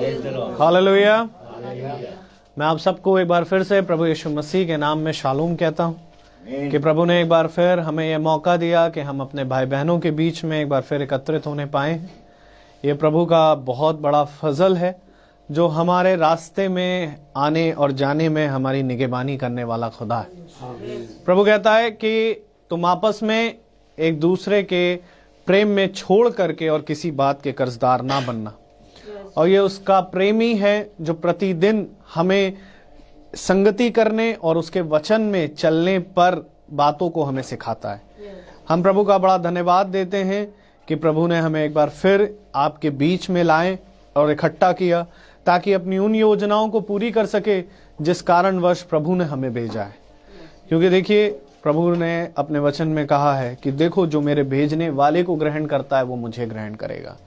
Hallelujah. मैं आप सबको एक बार फिर से प्रभु यीशु मसीह के नाम में शालूम कहता हूँ कि प्रभु ने एक बार फिर हमें यह मौका दिया कि हम अपने भाई बहनों के बीच में एक बार फिर एकत्रित होने पाए। ये प्रभु का बहुत बड़ा फजल है जो हमारे रास्ते में आने और जाने में हमारी निगहबानी करने वाला खुदा है। प्रभु कहता है कि तुम आपस में एक दूसरे के प्रेम में छोड़ करके और किसी बात के कर्जदार ना बनना। और ये उसका प्रेमी है जो प्रतिदिन हमें संगति करने और उसके वचन में चलने पर बातों को हमें सिखाता है। हम प्रभु का बड़ा धन्यवाद देते हैं कि प्रभु ने हमें एक बार फिर आपके बीच में लाए और इकट्ठा किया ताकि अपनी उन योजनाओं को पूरी कर सके जिस कारणवश प्रभु ने हमें भेजा है। क्योंकि देखिए, प्रभु ने अपने वचन में कहा है कि देखो, जो मेरे भेजने वाले को ग्रहण करता है वो मुझे ग्रहण करेगा।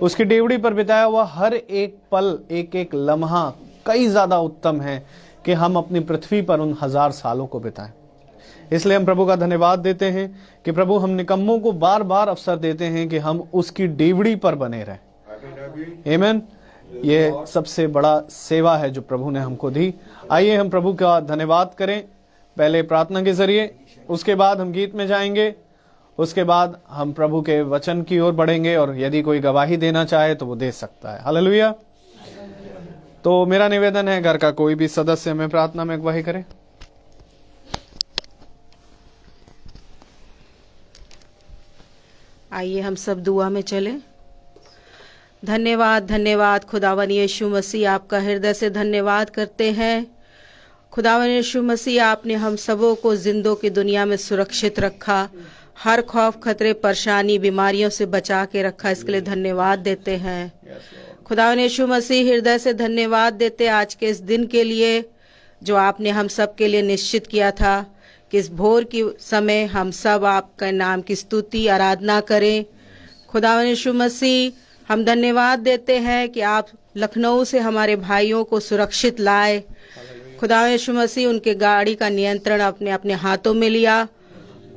उसकी डेवड़ी पर बिताया हुआ हर एक पल, एक एक लम्हा कई ज्यादा उत्तम है कि हम अपनी पृथ्वी पर उन 1000 सालों को बिताएं। इसलिए हम प्रभु का धन्यवाद देते हैं कि प्रभु हम निकम्मों को बार बार अवसर देते हैं कि हम उसकी डेवड़ी पर बने रहें। आमीन। ये सबसे बड़ा सेवा है जो प्रभु ने हमको दी। आइए हम प्रभु का धन्यवाद करें, पहले प्रार्थना के जरिए, उसके बाद हम गीत में जाएंगे, उसके बाद हम प्रभु के वचन की ओर बढ़ेंगे और यदि कोई गवाही देना चाहे तो वो दे सकता है। हालेलुया। तो मेरा निवेदन है, घर का कोई भी सदस्य हमें प्रार्थना में गवाही करे। आइए हम सब दुआ में चलें। धन्यवाद, धन्यवाद खुदावन यीशु मसीह, आपका हृदय से धन्यवाद करते हैं। खुदावन यीशु मसीह, आपने हम सबों को जिंदों की दुनिया में सुरक्षित रखा, हर खौफ, खतरे, परेशानी, बीमारियों से बचा के रखा। इसके लिए धन्यवाद देते हैं। खुदावन यीशु मसीह, हृदय से धन्यवाद देते आज के इस दिन के लिए जो आपने हम सब के लिए निश्चित किया था कि इस भोर की समय हम सब आपका नाम की स्तुति आराधना करें। खुदावन यीशु मसीह, हम धन्यवाद देते हैं कि आप लखनऊ से हमारे भाइयों को सुरक्षित लाए। खुदावन यीशु मसीह, उनके गाड़ी का नियंत्रण अपने अपने हाथों में लिया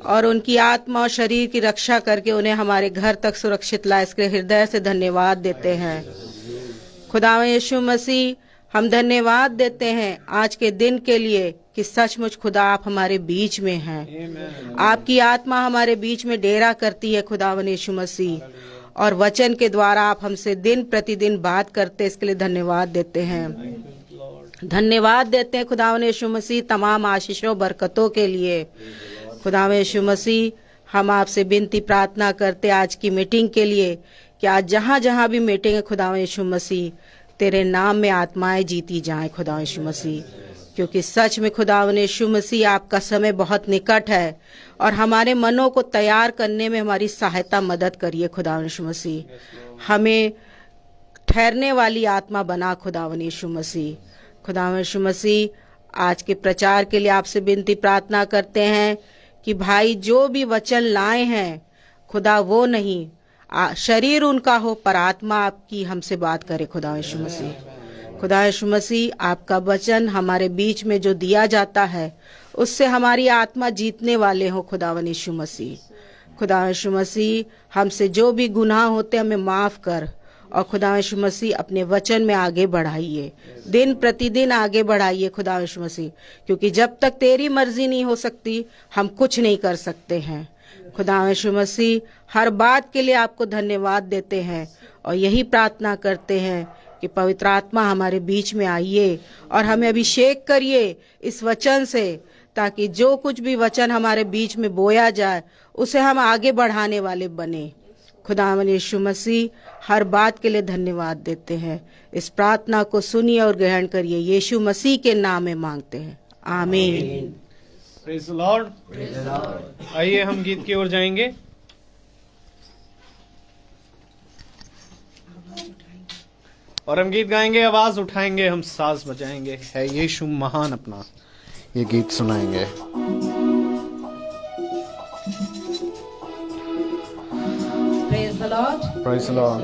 और उनकी आत्मा और शरीर की रक्षा करके उन्हें हमारे घर तक सुरक्षित लाए। इसके हृदय से धन्यवाद देते हैं। खुदावन यीशु मसीह, हम धन्यवाद देते हैं आज के दिन के लिए कि सचमुच खुदा आप हमारे बीच में हैं। आपकी आत्मा हमारे बीच में डेरा करती है खुदावन यीशु मसीह, और वचन के द्वारा आप हमसे दिन प्रतिदिन बात करते। इसके लिए धन्यवाद देते हैं। धन्यवाद देते हैं खुदावन यीशु मसीह तमाम आशीषों बरकतों के लिए। खुदावन यीशु मसीह, हम आपसे विनती प्रार्थना करते आज की मीटिंग के लिए कि आज जहाँ जहाँ भी मीटिंग है खुदावन यीशु मसीह, तेरे नाम में आत्माएं जीती जाएं खुदावन यीशु मसीह। क्योंकि सच में खुदावन यीशु मसीह, आपका समय बहुत निकट है और हमारे मनों को तैयार करने में हमारी सहायता मदद करिए खुदावन यीशु मसीह। हमें ठहरने वाली आत्मा बना खुदावन यीशु मसीह। खुदावन यीशु मसीह, आज के प्रचार के लिए आपसे विनती प्रार्थना करते हैं कि भाई जो भी वचन लाए हैं खुदा, वो नहीं शरीर उनका हो पर आत्मा आपकी हमसे बात करे खुदा यीशु मसीह। खुदा यीशु मसीह, आपका वचन हमारे बीच में जो दिया जाता है उससे हमारी आत्मा जीतने वाले हो खुदावन यीशु मसीह। खुदा यीशु मसीह, हमसे जो भी गुनाह होते हमें माफ कर और खुदा यीशु मसीह अपने वचन में आगे बढ़ाइए, दिन प्रतिदिन आगे बढ़ाइए खुदा यीशु मसीह। क्योंकि जब तक तेरी मर्जी नहीं हो सकती हम कुछ नहीं कर सकते हैं। खुदा यीशु मसीह, हर बात के लिए आपको धन्यवाद देते हैं और यही प्रार्थना करते हैं कि पवित्र आत्मा हमारे बीच में आइए और हमें अभिषेक करिए इस वचन से, ताकि जो कुछ भी वचन हमारे बीच में बोया जाए उसे हम आगे बढ़ाने वाले बने। खुदावन यीशु मसीह, हर बात के लिए धन्यवाद देते हैं। इस प्रार्थना को सुनिए और ग्रहण करिए, यीशु मसीह के नाम में मांगते हैं, आमीन। Praise the Lord. आइए हम गीत की ओर जाएंगे। और हम गीत गाएंगे, आवाज उठाएंगे, हम साज बजाएंगे, है यीशु महान अपना, ये गीत सुनाएंगे। Praise the Lord. Praise the Lord.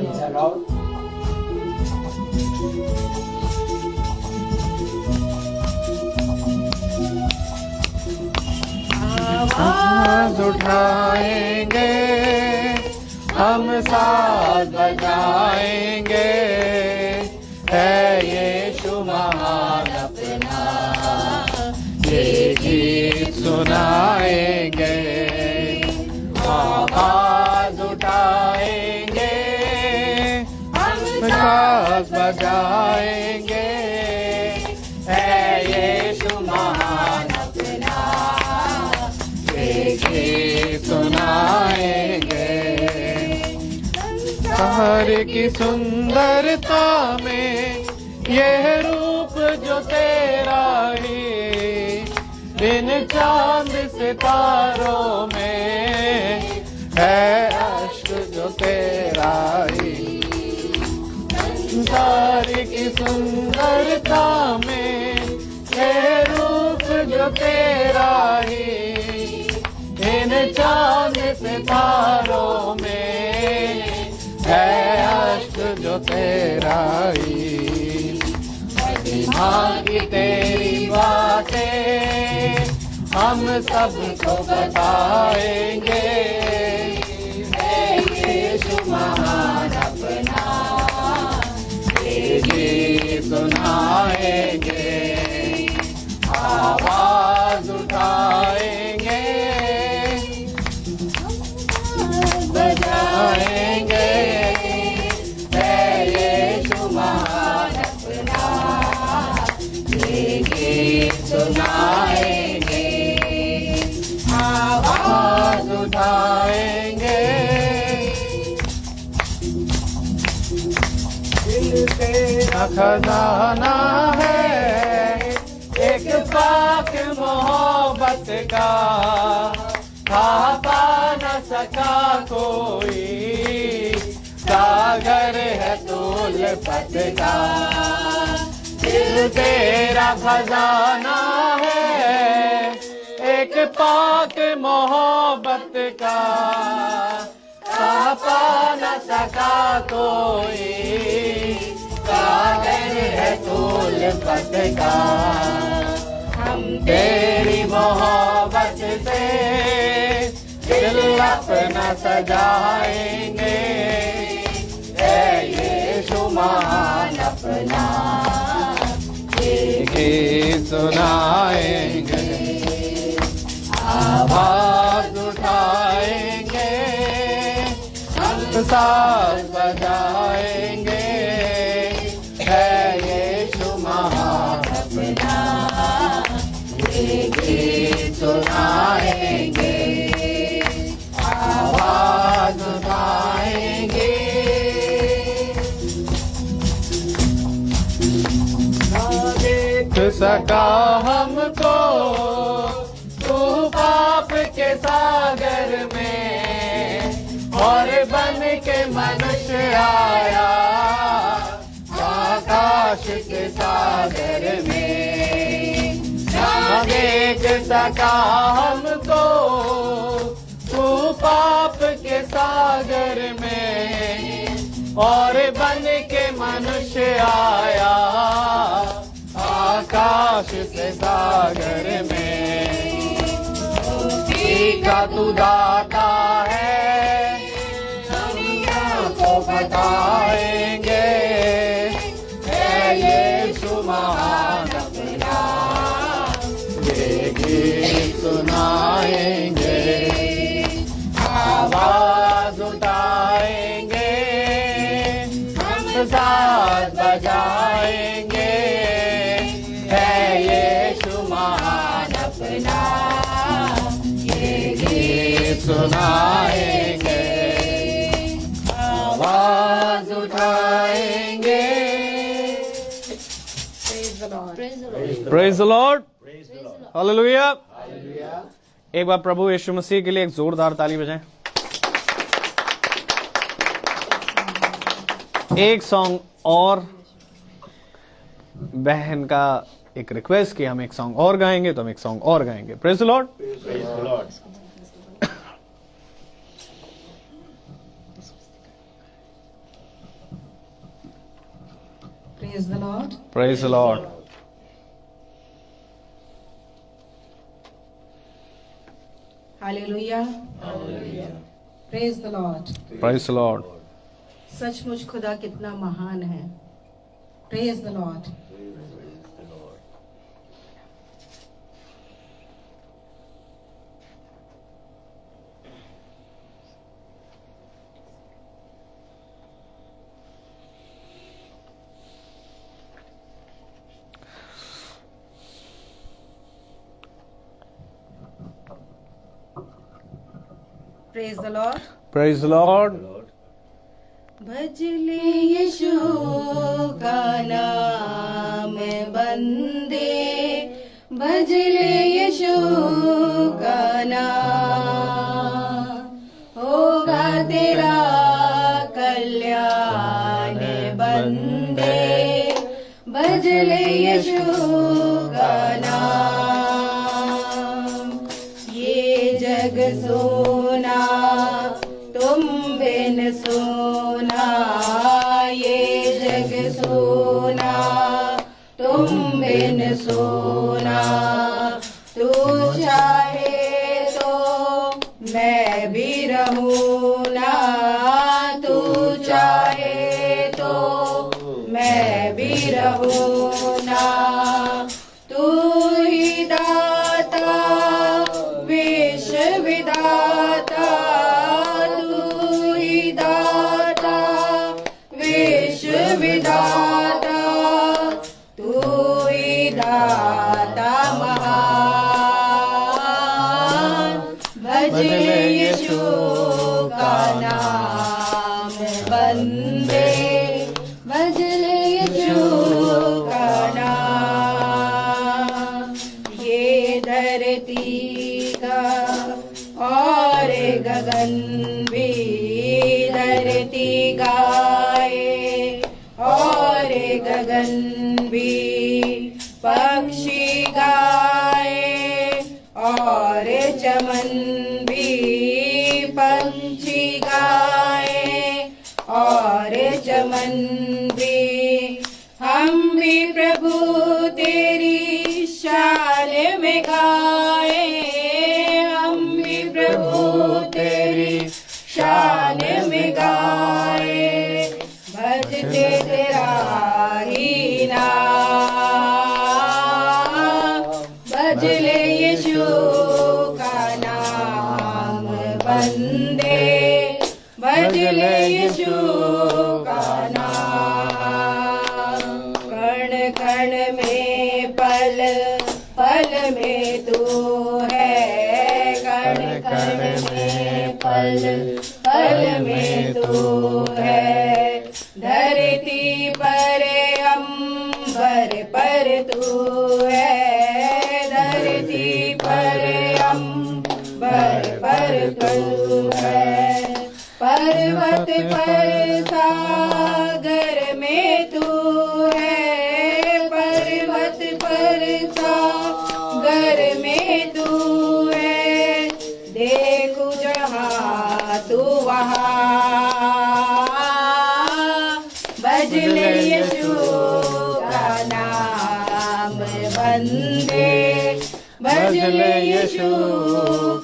आवाज उठाएंगे, हम साज बजाएंगे, साज बजाएंगे, है यीशु महान अपना, ये गीत सुनाएंगे। संसार की सुंदरता में यह रूप जो तेरा ही, इन चांद सितारों में है अश्क जो तेरा ही। संसार की सुंदरता में यह रूप जो तेरा ही, इन चांद सितारों में है अश्क जो तेरा ही। महिमा की तेरी बातें हम सबको बताएंगे, है यीशु महान अपना, ये गीत सुनाएंगे। आवाज उठाएंगे, बजाएंगे, है यीशु महान अपना, ये गीत सुनाएंगे। आवाज उठाएंगे, दिल तेरा खजाना है एक पाक मोहब्बत का, पा न सका कोई, सागर है तुल्फत का। दिल तेरा खजाना है एक पाक मोहब्बत का, पा न सका कोई, सागर है तुल्फत का। हम तेरी मोहब्बत से दिल अपना सजाएंगे, है यीशु महान अपना, ये गीत सुनाएंगे। आवाज उठाएंगे, हम साज बजाएंगे, है यीशु महान अपना, ये गीत सुनाएंगे। आवाज उठाएंगे, ना देख सका हमको तू पाप के सागर में, और बन के मनुष्य आया आकाश के सागर में। ना देख सका हमको तू पाप के सागर में, और बन के मनुष्य आया आकाश के सागर में। मुक्ति का तू दाता है, दुनिया को बताएंगे, है यीशु महान अपना, ये गीत सुनाएंगे। आवाज उठाएंगे, हम साथ बजाएंगे, है यीशु महान अपना, ये गीत सुनाएंगे। आवाज उठाएंगे। Praise the Lord, hallelujah. एक बार प्रभु यीशु मसीह के लिए एक जोरदार ताली बजाएं। एक सॉन्ग और, बहन का एक रिक्वेस्ट कि हम एक सॉन्ग और गाएंगे, तो हम एक सॉन्ग और गाएंगे। Praise the Lord. Praise the Lord. Praise the Lord. Hallelujah. Praise the Lord. Praise the Lord. सचमुच खुदा कितना महान है। Praise the Lord. Praise the Lord. Praise Lord. भज ले यीशु का नाम बंदे, भज ले यीशु का नाम, होगा तेरा कल्याण बंदे, भज ले यीशु का नाम। ये जग सोना तुम बिन सोना, ये जग सोना तुम बिन सोना, तू चाहे तो मैं भी रहूं ना, तू चाहे तो मैं भी रहूं ना, तू ही दाता विश्व विधाता, तू ही दाता विश्व विधाता, तू ही दाता महान, भज ले यीशु का नाम बंदे, भज ले यीशु का नाम। ये धरती का और गगन भी धरती गाए, और गगन भी पक्षी गाए, और चमन भी पंछी गाए, और चमन भी, हम भी प्रभु तेरी शान में गाए, हम भी प्रभु तेरी शान में गाए, भजते तेरा ही नाम, भज ले यीशु का नाम बंदे, भज ले यीशु का नाम। कण कण में पल पल में तू है, कण कण में पल पल में तू है, धरती पर अंबर पर तू है, धरती पर अंबर पर तू है, पर्वत पर सागर में तू है, पर्वत पर सागर में तू है, देखू जहाँ तू वहाँ, भज ले यीशु का नाम बंदे, भज ले यीशु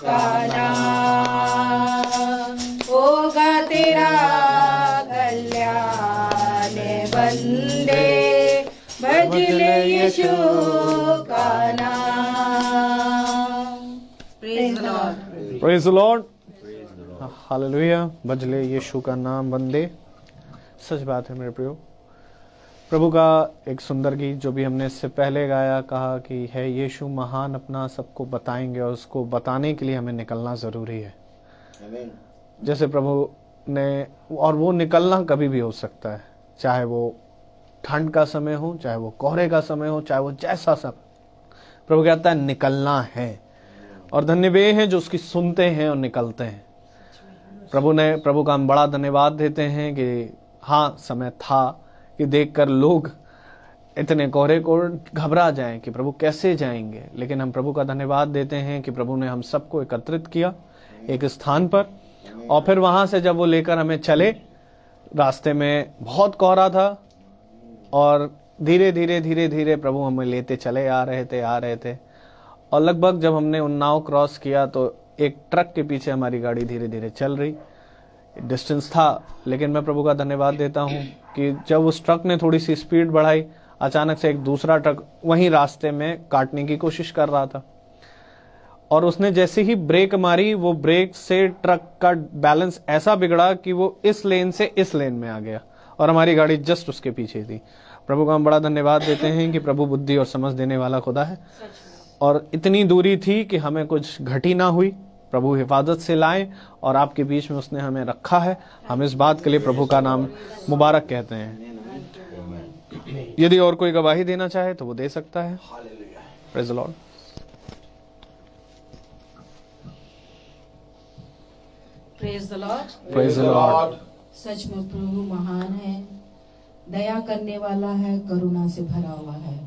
का नाम, होगा तेरा कल्याण बंदे, भज ले यीशु का नाम। Praise the Lord. Praise the Lord. Hallelujah. भज ले यीशु का नाम बंदे। सच बात है मेरे प्रियो। प्रभु का एक सुंदर गीत जो भी हमने इससे पहले गाया, कहा कि है यीशु महान, अपना सबको बताएंगे, और उसको बताने के लिए हमें निकलना ज़रूरी है। जैसे प्रभु ने, और वो निकलना कभी भी हो सकता है, चाहे वो ठंड का समय हो, चाहे वो कोहरे का समय हो, चाहे वो जैसा सब, प्रभु कहता है निकलना है। और धन्य वे हैं जो उसकी सुनते हैं और निकलते हैं। प्रभु का हम बड़ा धन्यवाद देते हैं कि हाँ, समय था कि देखकर लोग इतने कोहरे को घबरा जाएं कि प्रभु कैसे जाएंगे, लेकिन हम प्रभु का धन्यवाद देते हैं कि प्रभु ने हम सबको एकत्रित किया एक स्थान पर, और फिर वहां से जब वो लेकर हमें चले, रास्ते में बहुत कोहरा था, और धीरे धीरे धीरे धीरे प्रभु हमें लेते चले आ रहे थे, और लगभग जब हमने उन्नाव क्रॉस किया तो एक ट्रक के पीछे हमारी गाड़ी धीरे धीरे चल रही। डिस्टेंस था, लेकिन मैं प्रभु का धन्यवाद देता हूँ कि जब उस ट्रक ने थोड़ी सी स्पीड बढ़ाई, अचानक से एक दूसरा ट्रक वहीं रास्ते में काटने की कोशिश कर रहा था, और उसने जैसे ही ब्रेक मारी, वो ब्रेक से ट्रक का बैलेंस ऐसा बिगड़ा कि वो इस लेन से इस लेन में आ गया, और हमारी गाड़ी जस्ट उसके पीछे थी। प्रभु का हम बड़ा धन्यवाद देते हैं कि प्रभु बुद्धि और समझ देने वाला खुदा है, और इतनी दूरी थी कि हमें कुछ घटी ना हुई, प्रभु हिफाजत से लाए और आपके बीच में उसने हमें रखा है। हम इस बात के लिए प्रभु का नाम मुबारक कहते हैं। यदि और कोई गवाही देना चाहे तो वो दे सकता है। Praise the Lord. Praise the Lord. Praise the Lord. सच में प्रभु महान है, दया करने वाला है, करुणा से भरा हुआ है।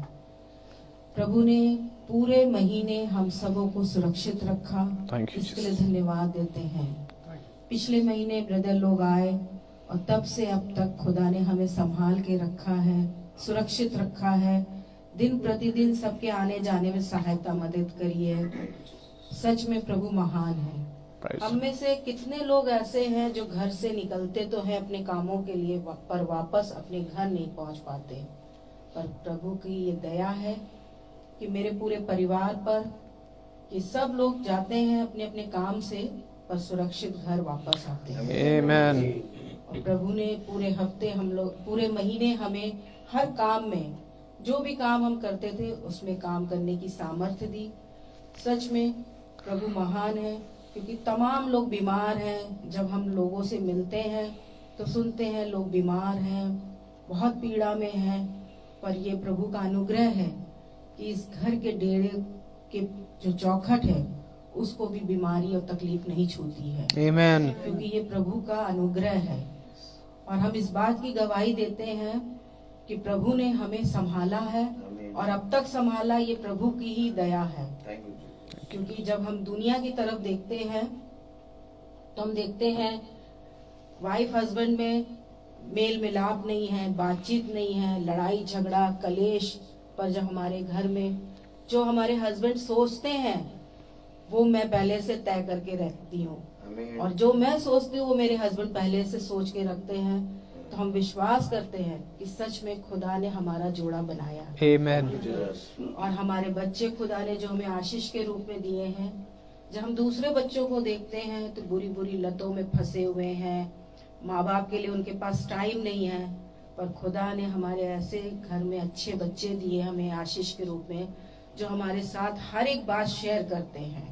प्रभु ने पूरे महीने हम सबों को सुरक्षित रखा, Thank you, इसके लिए धन्यवाद देते हैं। पिछले महीने ब्रदर लोग आए और तब से अब तक खुदा ने हमें संभाल के रखा है, सुरक्षित रखा है। दिन प्रतिदिन सबके आने जाने में सहायता मदद करी है। सच में प्रभु महान है। हम में से कितने लोग ऐसे हैं जो घर से निकलते तो हैं अपने कामों के लिए, पर वापस अपने घर नहीं पहुंच पाते। पर प्रभु की ये दया है कि मेरे पूरे परिवार पर, कि सब लोग जाते हैं अपने अपने काम से पर सुरक्षित घर वापस आते हैं। आमीन। और प्रभु ने पूरे हफ्ते, हम लोग पूरे महीने हमें हर काम में, जो भी काम हम करते थे उसमें काम करने की सामर्थ्य दी। सच में प्रभु महान है, क्योंकि तमाम लोग बीमार हैं। जब हम लोगों से मिलते हैं तो सुनते हैं लोग बीमार हैं, बहुत पीड़ा में हैं, पर ये प्रभु का अनुग्रह है कि इस घर के डेरे के जो चौखट है उसको भी बीमारी और तकलीफ नहीं छूती है। आमीन। क्योंकि ये प्रभु का अनुग्रह है। और हम इस बात की गवाही देते हैं कि प्रभु ने हमें संभाला है और अब तक संभाला, ये प्रभु की ही दया है। क्योंकि जब हम दुनिया की तरफ देखते हैं तो हम देखते हैं वाइफ हस्बैंड में मेल मिलाप नहीं है, बातचीत नहीं है, लड़ाई झगड़ा कलेश। पर जब हमारे घर में जो हमारे हस्बैंड सोचते हैं वो मैं पहले से तय करके रखती हूँ, और जो मैं सोचती हूँ वो मेरे हस्बैंड पहले से सोच के रखते हैं, तो हम विश्वास करते हैं कि सच में खुदा ने हमारा जोड़ा बनाया। आमीन। और हमारे बच्चे खुदा ने जो हमें आशीष के रूप में दिए हैं। जब हम दूसरे बच्चों को देखते हैं तो बुरी बुरी लतों में फंसे हुए हैं, माँ बाप के लिए उनके पास टाइम नहीं है, पर खुदा ने हमारे ऐसे घर में अच्छे बच्चे दिए हमें आशीष के रूप में, जो हमारे साथ हर एक बात शेयर करते हैं,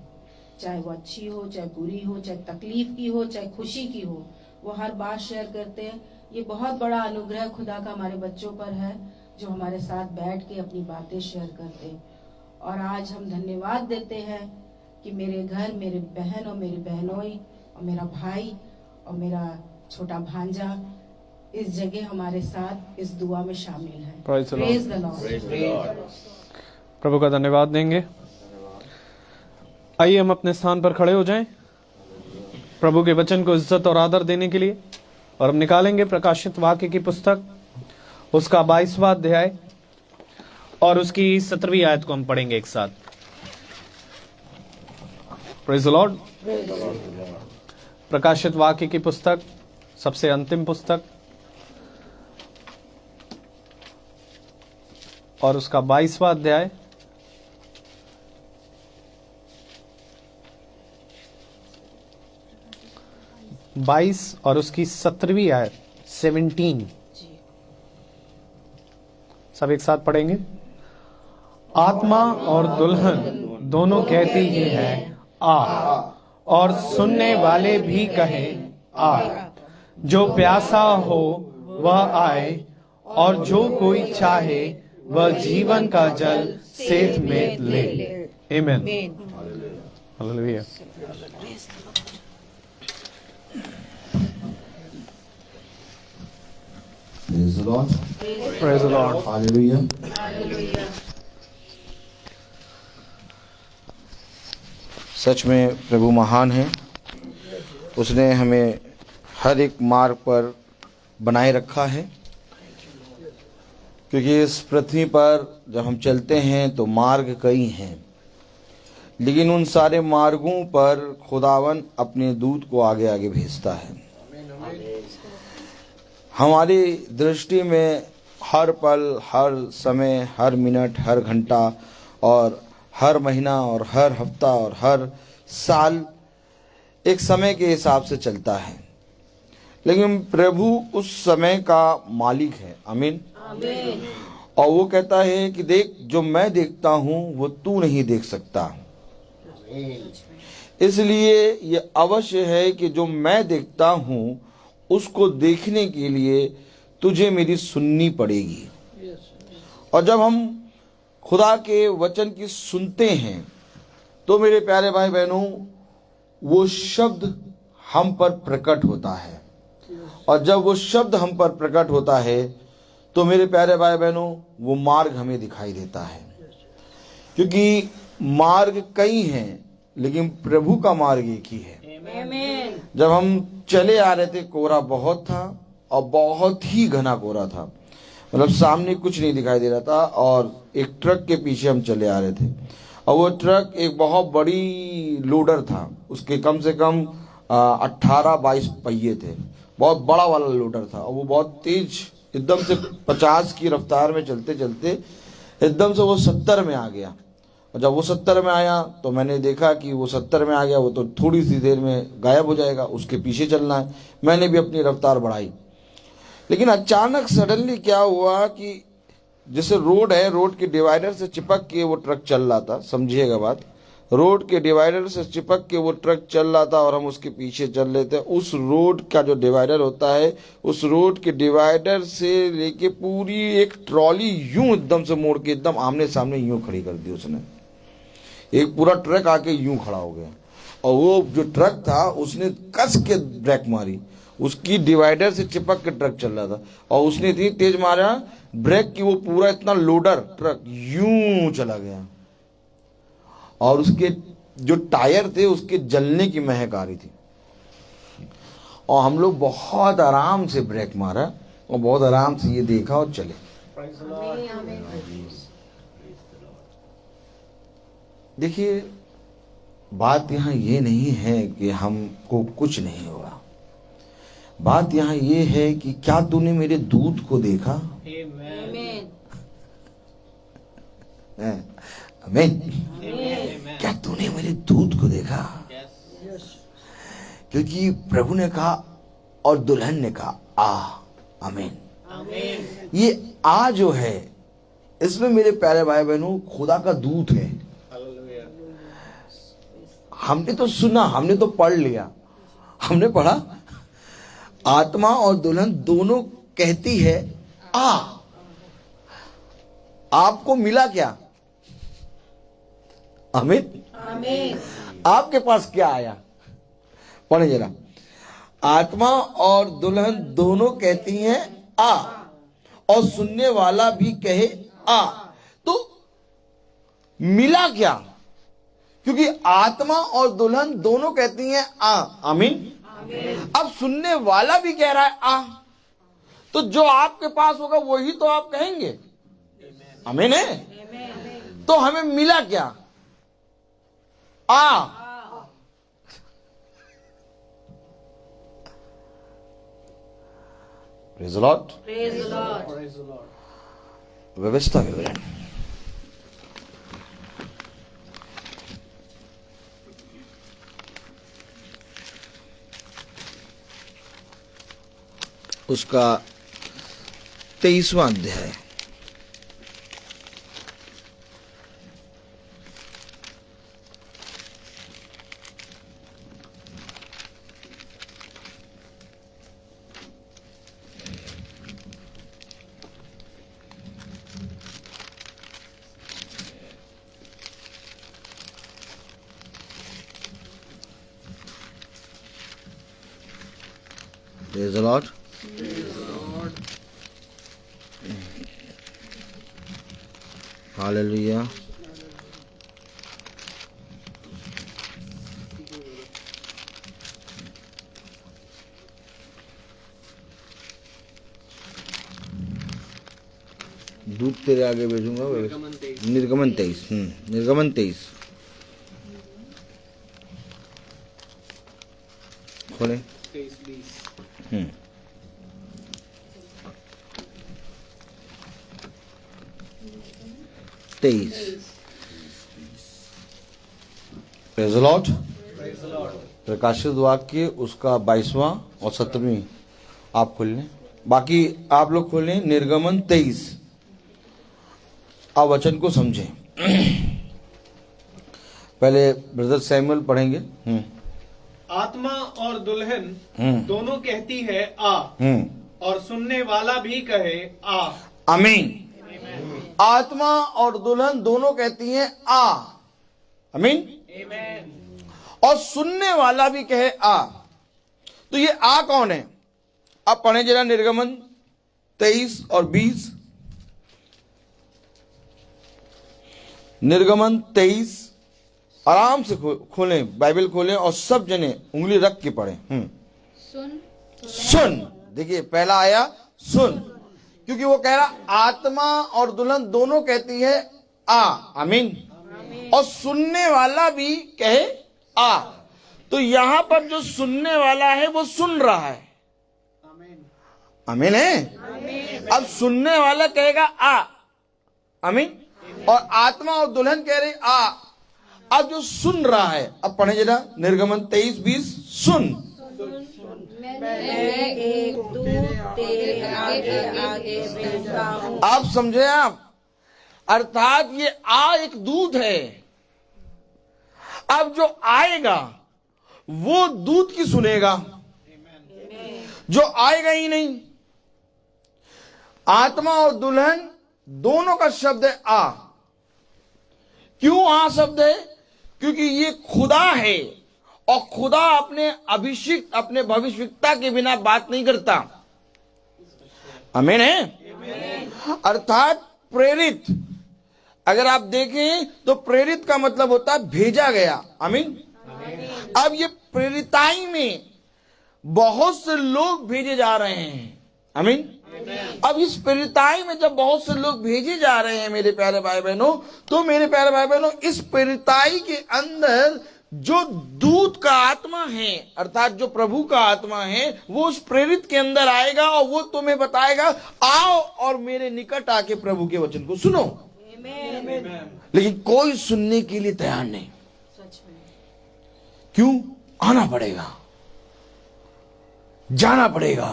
चाहे वो अच्छी हो, चाहे बुरी हो, चाहे तकलीफ की हो, चाहे खुशी की हो, वो हर बात शेयर करते हैं। ये बहुत बड़ा अनुग्रह खुदा का हमारे बच्चों पर है, जो हमारे साथ बैठ के अपनी बातें शेयर करते हैं। और आज हम धन्यवाद देते हैं कि मेरे घर, मेरे बहन और मेरी बहनोई और मेरा भाई और मेरा छोटा भांजा इस जगह हमारे साथ इस दुआ में शामिल है। Praise the Lord. प्रभु का धन्यवाद देंगे। आइए हम अपने स्थान पर खड़े हो जाएं प्रभु के वचन को इज्जत और आदर देने के लिए, और हम निकालेंगे प्रकाशित वाक्य की पुस्तक, उसका 22वां अध्याय और उसकी 17वीं आयत को हम पढ़ेंगे एक साथ। Praise the Lord. प्रकाशित वाक्य की पुस्तक, सबसे अंतिम पुस्तक, और उसका 22वां अध्याय और उसकी 17वीं आयत 17। सब एक साथ पढ़ेंगे। आत्मा और दुल्हन दोनों कहती ही है आ, और सुनने वाले भी कहें आ। जो प्यासा हो वह आए, और जो कोई चाहे वह जीवन का जल सेठ में ले। आमीन। Hallelujah. Praise the Lord. Praise the Lord. Hallelujah. सच में प्रभु महान है। उसने हमें हर एक मार्ग पर बनाए रखा है, क्योंकि इस पृथ्वी पर जब हम चलते हैं तो मार्ग कई हैं, लेकिन उन सारे मार्गों पर खुदावन अपने दूत को आगे आगे भेजता है। हमारी दृष्टि में हर पल, हर समय, हर मिनट, हर घंटा और हर महीना और हर हफ्ता और हर साल एक समय के हिसाब से चलता है, लेकिन प्रभु उस समय का मालिक है। आमीन। और वो कहता है कि देख, जो मैं देखता हूं वो तू नहीं देख सकता। इसलिए ये अवश्य है कि जो मैं देखता हूं उसको देखने के लिए तुझे मेरी सुननी पड़ेगी। और जब हम खुदा के वचन की सुनते हैं तो मेरे प्यारे भाई बहनों, वो शब्द हम पर प्रकट होता है। और जब वो शब्द हम पर प्रकट होता है तो मेरे प्यारे भाई बहनों, वो मार्ग हमें दिखाई देता है। क्योंकि मार्ग कई हैं लेकिन प्रभु का मार्ग एक ही है। जब हम चले आ रहे थे, कोहरा बहुत था और बहुत ही घना कोहरा था, मतलब सामने कुछ नहीं दिखाई दे रहा था। और एक ट्रक के पीछे हम चले आ रहे थे और वो ट्रक एक बहुत बड़ी लोडर था, उसके कम से कम 18-22 पहिए थे, बहुत बड़ा वाला लोडर था। और वो बहुत तेज, एकदम से 50 की रफ्तार में चलते चलते एकदम से वो 70 में आ गया। और जब वो 70 में आया तो मैंने देखा कि वो 70 में आ गया, वो तो थोड़ी सी देर में गायब हो जाएगा, उसके पीछे चलना है। मैंने भी अपनी रफ्तार बढ़ाई, लेकिन अचानक सडनली क्या हुआ कि जैसे रोड है, रोड के डिवाइडर से चिपक के वो ट्रक चल रहा था, समझिएगा बात, रोड के डिवाइडर से चिपक के वो ट्रक चल रहा था और हम उसके पीछे चल रहे थे। उस रोड का जो डिवाइडर होता है, उस रोड के डिवाइडर से लेके पूरी एक ट्रॉली यूं एकदम से मोड़ के एकदम आमने सामने यूं खड़ी कर दी उसने। एक पूरा ट्रक आके यूं खड़ा हो गया और वो जो ट्रक था उसने कस के ब्रेक मारी, उसकी डिवाइडर से चिपक के ट्रक चल रहा था और उसने इतनी तेज मारा ब्रेक कि वो पूरा इतना लोडर ट्रक यूं चला गया और उसके जो टायर थे उसके जलने की महक आ रही थी। और हम लोग बहुत आराम से ब्रेक मारा और बहुत आराम से ये देखा और चले। देखिए, बात यहाँ ये नहीं है कि हमको कुछ नहीं होगा, बात यहाँ ये है कि क्या तूने मेरे दूत को देखा? आमीन। क्या तूने मेरे दूत को देखा? क्योंकि प्रभु ने कहा और दुल्हन ने कहा आ। आमीन। ये आ जो है, इसमें मेरे प्यारे भाई बहनों खुदा का दूत है। हमने तो सुना, हमने तो पढ़ लिया, हमने पढ़ा आत्मा और दुल्हन दोनों कहती है आ। आपको मिला क्या? आमीन। आपके पास क्या आया? पढ़े जरा। आत्मा और दुल्हन दोनों कहती हैं आ, और सुनने वाला भी कहे आ। तो मिला क्या? क्योंकि आत्मा और दुल्हन दोनों कहती हैं आ। आमीन। अब सुनने वाला भी कह रहा है आ, तो जो आपके पास होगा वही तो आप कहेंगे। आमीन है। तो हमें मिला क्या? आ। Praise the Lord. व्यवस्था विवरण। उसका 23वां अध्याय। Praise the Lord. हालेलुया। दूध तेरे आगे भेजूंगा। निर्गमन 23। निर्गमन 23 खोले। 23। Praise the Lord. प्रकाशित वाक्य उसका 22वां और 17वीं आप खोल लें, बाकी आप लोग खोल लें। निर्गमन 23। आप वचन को समझें। पहले ब्रदर सैमुअल पढ़ेंगे। आत्मा और दुल्हन दोनों कहती है आ, और सुनने वाला भी कहे आ। आमीन। आत्मा और दुल्हन दोनों कहती हैं आ। आमीन। और सुनने वाला भी कहे आ। तो ये आ कौन है? आप पढ़े जरा निर्गमन 23 और 20। निर्गमन 23, आराम से खोलें, बाइबल खोलें और सब जने उंगली रख के पढ़ें। सुन। देखिए पहला आया सुन, क्योंकि वो कह रहा आत्मा और दुल्हन दोनों कहती है आ। आमीन। और सुनने वाला भी कहे आ। तो यहां पर जो सुनने वाला है वो सुन रहा है। आमीन है। अब सुनने वाला कहेगा आ। आमीन। और आत्मा और दुल्हन कह रही आ। अब जो सुन रहा है, अब पढ़े जरा निर्गमन 23:20। सुन। आप समझे आप? अर्थात ये आ एक दूत है। अब जो आएगा वो दूत की सुनेगा, जो आएगा ही नहीं। आत्मा और दुल्हन दोनों का शब्द है आ। क्यों आ शब्द है? क्योंकि ये खुदा है, और खुदा अपने अभिषिक्त, अपने भविष्यवक्ता के बिना बात नहीं करता। आमीन है। अर्थात प्रेरित, अगर आप देखें तो प्रेरित का मतलब होता है भेजा गया। आमीन। अब ये प्रेरिताई में बहुत से लोग भेजे जा रहे हैं। आमीन। अब इस प्रेरिताई में जब बहुत से लोग भेजे जा रहे हैं मेरे प्यारे भाई बहनों, तो मेरे प्यारे भाई बहनों, इस प्रेरिताई के अंदर जो दूत का आत्मा है, अर्थात जो प्रभु का आत्मा है, वो उस प्रेरित के अंदर आएगा और वो तुम्हें बताएगा आओ और मेरे निकट आके प्रभु के वचन को सुनो। लेकिन कोई सुनने के लिए तैयार नहीं। क्यों? आना पड़ेगा, जाना पड़ेगा।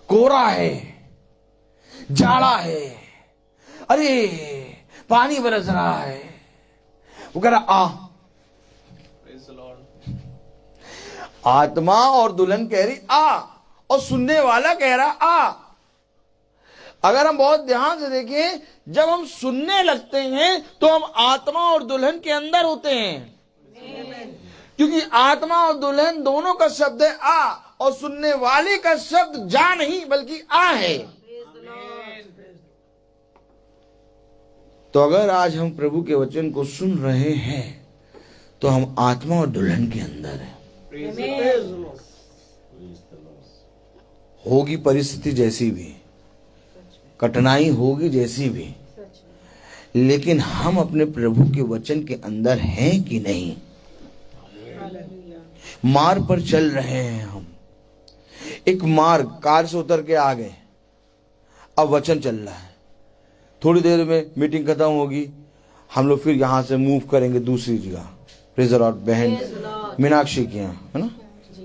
कोरा है, जाड़ा है, अरे पानी बरस रहा है, वो कह रहा आ। आत्मा और दुल्हन कह रही आ, और सुनने वाला कह रहा आ। अगर हम बहुत ध्यान से देखें, जब हम सुनने लगते हैं तो हम आत्मा और दुल्हन के अंदर होते हैं, क्योंकि आत्मा और दुल्हन दोनों का शब्द है आ, और सुनने वाले का शब्द जा नहीं बल्कि आ है। तो अगर आज हम प्रभु के वचन को सुन रहे हैं तो हम आत्मा और दुल्हन के अंदर हैं। होगी परिस्थिति जैसी भी, कठिनाई होगी जैसी भी, लेकिन हम अपने प्रभु के वचन के अंदर हैं कि नहीं? मार्ग पर चल रहे हैं हम। एक मार्ग, कार से उतर के आ गए, अब वचन चल रहा है। थोड़ी देर में मीटिंग खत्म होगी, हम लोग फिर यहां से मूव करेंगे दूसरी जगह। Praise the Lord. बहन मीनाक्षी के यहाँ, है ना?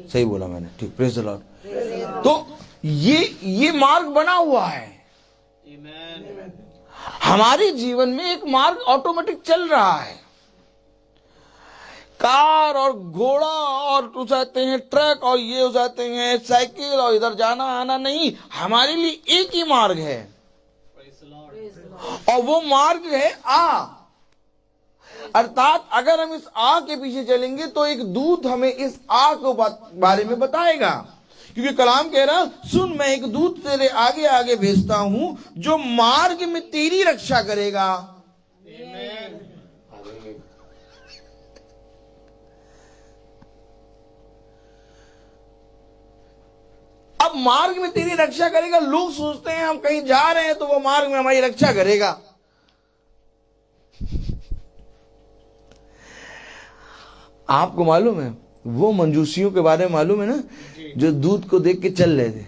सही बोला मैंने, ठीक। Praise the Lord. तो ये मार्ग बना हुआ है। हमारे जीवन में एक मार्ग ऑटोमेटिक चल रहा है। कार और घोड़ा और हो जाते हैं, ट्रक और ये हो जाते हैं, साइकिल और इधर जाना आना नहीं। हमारे लिए एक ही मार्ग है, और वो मार्ग है आ। अर्थात अगर हम इस आ के पीछे चलेंगे तो एक दूत हमें इस आ के बारे में बताएगा, क्योंकि कलाम कह रहा सुन, मैं एक दूत तेरे आगे आगे भेजता हूं जो मार्ग में तेरी रक्षा करेगा। अब मार्ग में तेरी रक्षा करेगा। लोग सोचते हैं हम कहीं जा रहे हैं तो वो मार्ग में हमारी रक्षा करेगा। आपको मालूम है वो मंजूसियों के बारे में मालूम है ना, जो दूध को देख के चल रहे थे,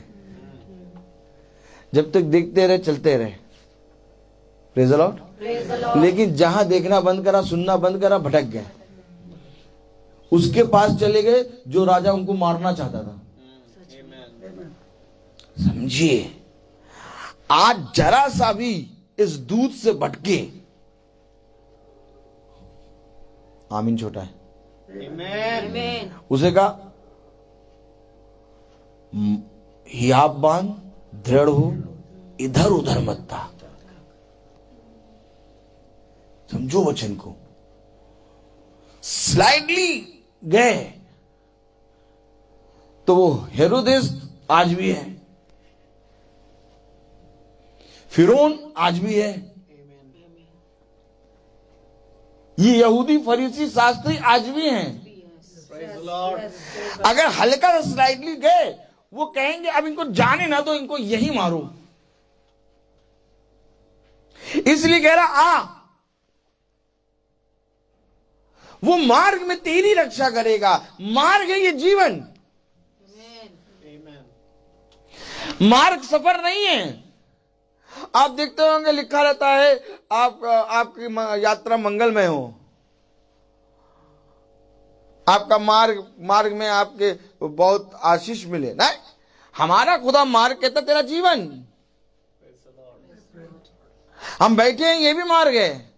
जब तक देखते रहे चलते रहे। Praise the Lord. लेकिन जहां देखना बंद करा, सुनना बंद करा, भटक गए। उसके पास चले गए जो राजा उनको मारना चाहता था। समझिए, आज जरा सा भी इस दूध से भटके आमीन छोटा है। आमीन। उसे कहा हियाब बांध, दृढ़ हो, इधर उधर मत था। समझो वचन को। स्लाइडली गए तो वो हेरोदेस आज भी है, फिरौन आज भी है, ये यहूदी फरीसी शास्त्री आज भी हैं। अगर हल्का सा स्लाइडली गए, वो कहेंगे अब इनको जाने ना दो, इनको यही मारो। इसलिए कह रहा आ, वो मार्ग में तेरी रक्षा करेगा। मार्ग है ये जीवन, मार्ग सफर नहीं है। आप देखते होंगे लिखा रहता है आपकी यात्रा मंगलमय हो, आपका मार्ग में आपके बहुत आशीष मिले। नहीं, हमारा खुदा मार्ग कहता तेरा जीवन। हम बैठे हैं ये भी मार्ग है,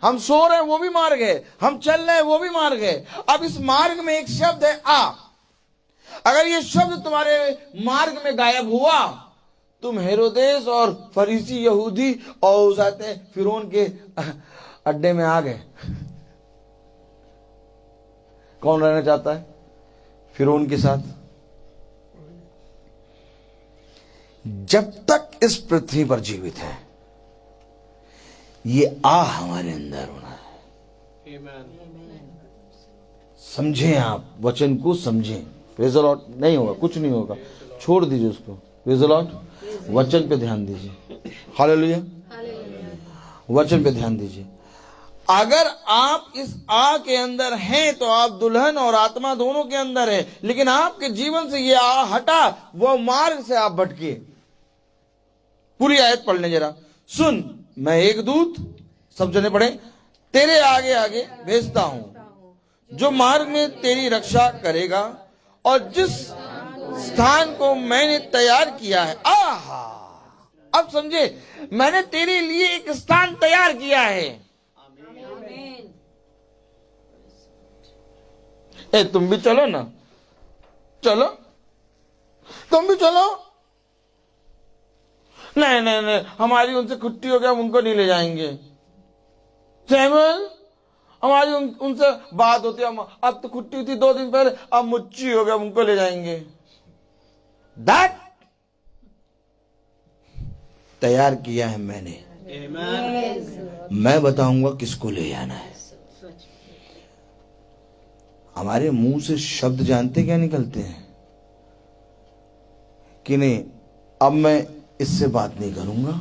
हम सो रहे हैं वो भी मार्ग है, हम चल रहे हैं वो भी मार्ग है। अब इस मार्ग में एक शब्द है आ। अगर ये शब्द तुम्हारे मार्ग में गायब हुआ, तुम हेरोदेस और फरीसी यहूदी और उस आते फिरौन के अड्डे में आ गए। कौन रहना चाहता है फिरौन के साथ? जब तक इस पृथ्वी पर जीवित है, ये आ हमारे अंदर होना है। समझें, आप वचन को समझें। Praise the Lord. नहीं होगा, कुछ नहीं होगा, छोड़ दीजिए उसको। Praise the Lord. वचन पे ध्यान दीजिए। हालेलुया। वचन पे ध्यान दीजिए। अगर आप इस आ के अंदर हैं तो आप दुल्हन और आत्मा दोनों के अंदर है, लेकिन आपके जीवन से ये आ हटा, वो मार्ग से आप भटके। पूरी आयत पढ़ लें जरा। सुन, मैं एक दूत, सब जने पढ़े, तेरे आगे आगे भेजता हूं, जो मार्ग में तेरी रक्षा करेगा, और जिस स्थान को मैंने तैयार किया है। आहा, अब समझे, मैंने तेरे लिए एक स्थान तैयार किया है। ए, तुम भी चलो ना, चलो, तुम भी चलो। नहीं नहीं नहीं, हमारी उनसे छुट्टी हो गया, हम उनको नहीं ले जाएंगे। सैमुअल, हमारी उनसे बात होती है, अब तो छुट्टी थी 2 दिन पहले, अब मुच्ची हो गया, उनको ले जाएंगे। दैट तैयार किया है मैंने। मैं बताऊंगा किसको ले जाना है। हमारे मुंह से शब्द जानते क्या निकलते हैं कि नहीं, अब मैं इससे बात नहीं करूंगा,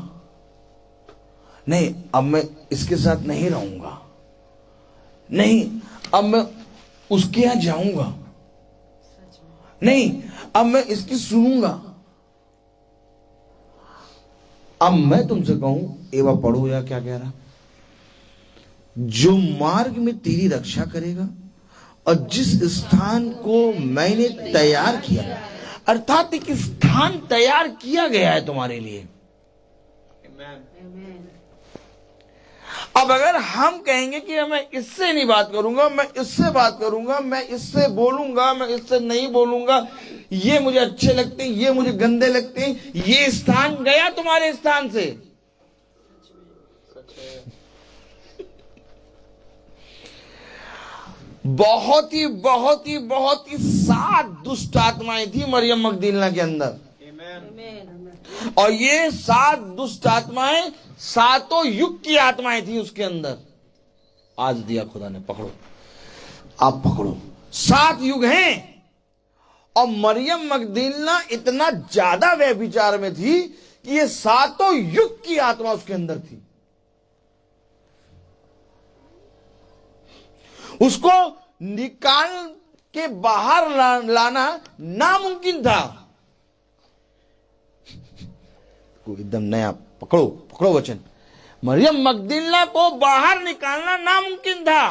नहीं अब मैं इसके साथ नहीं रहूंगा, नहीं अब मैं उसके यहां जाऊंगा, नहीं अब मैं इसकी सुनूंगा। अब मैं तुमसे कहूं, एवा पढ़ो या क्या कह रहा, जो मार्ग में तेरी रक्षा करेगा और जिस स्थान को मैंने तैयार किया, अर्थात एक स्थान तैयार किया गया है तुम्हारे लिए। अब अगर हम कहेंगे कि मैं इससे नहीं बात करूंगा, मैं इससे बात करूंगा, मैं इससे बोलूंगा, मैं इससे नहीं बोलूंगा, ये मुझे अच्छे लगते हैं, ये मुझे गंदे लगते हैं, ये स्थान गया तुम्हारे स्थान से। बहुत ही बहुत ही बहुत ही 7 दुष्ट आत्माएं थी मरियम मगदलीना के अंदर। और ये 7 दुष्ट आत्माएं 7 युग की आत्माएं थी उसके अंदर। आज दिया खुदा ने, पकड़ो, आप पकड़ो। 7 युग हैं। और मरियम मगदलीना इतना ज्यादा व्यभिचार में थी कि ये 7 युग की आत्मा उसके अंदर थी। उसको निकाल के बाहर लाना नामुमकिन था। एकदम नया, पकड़ो पकड़ो वचन। मरियम मगदलीना को बाहर निकालना नामुमकिन था।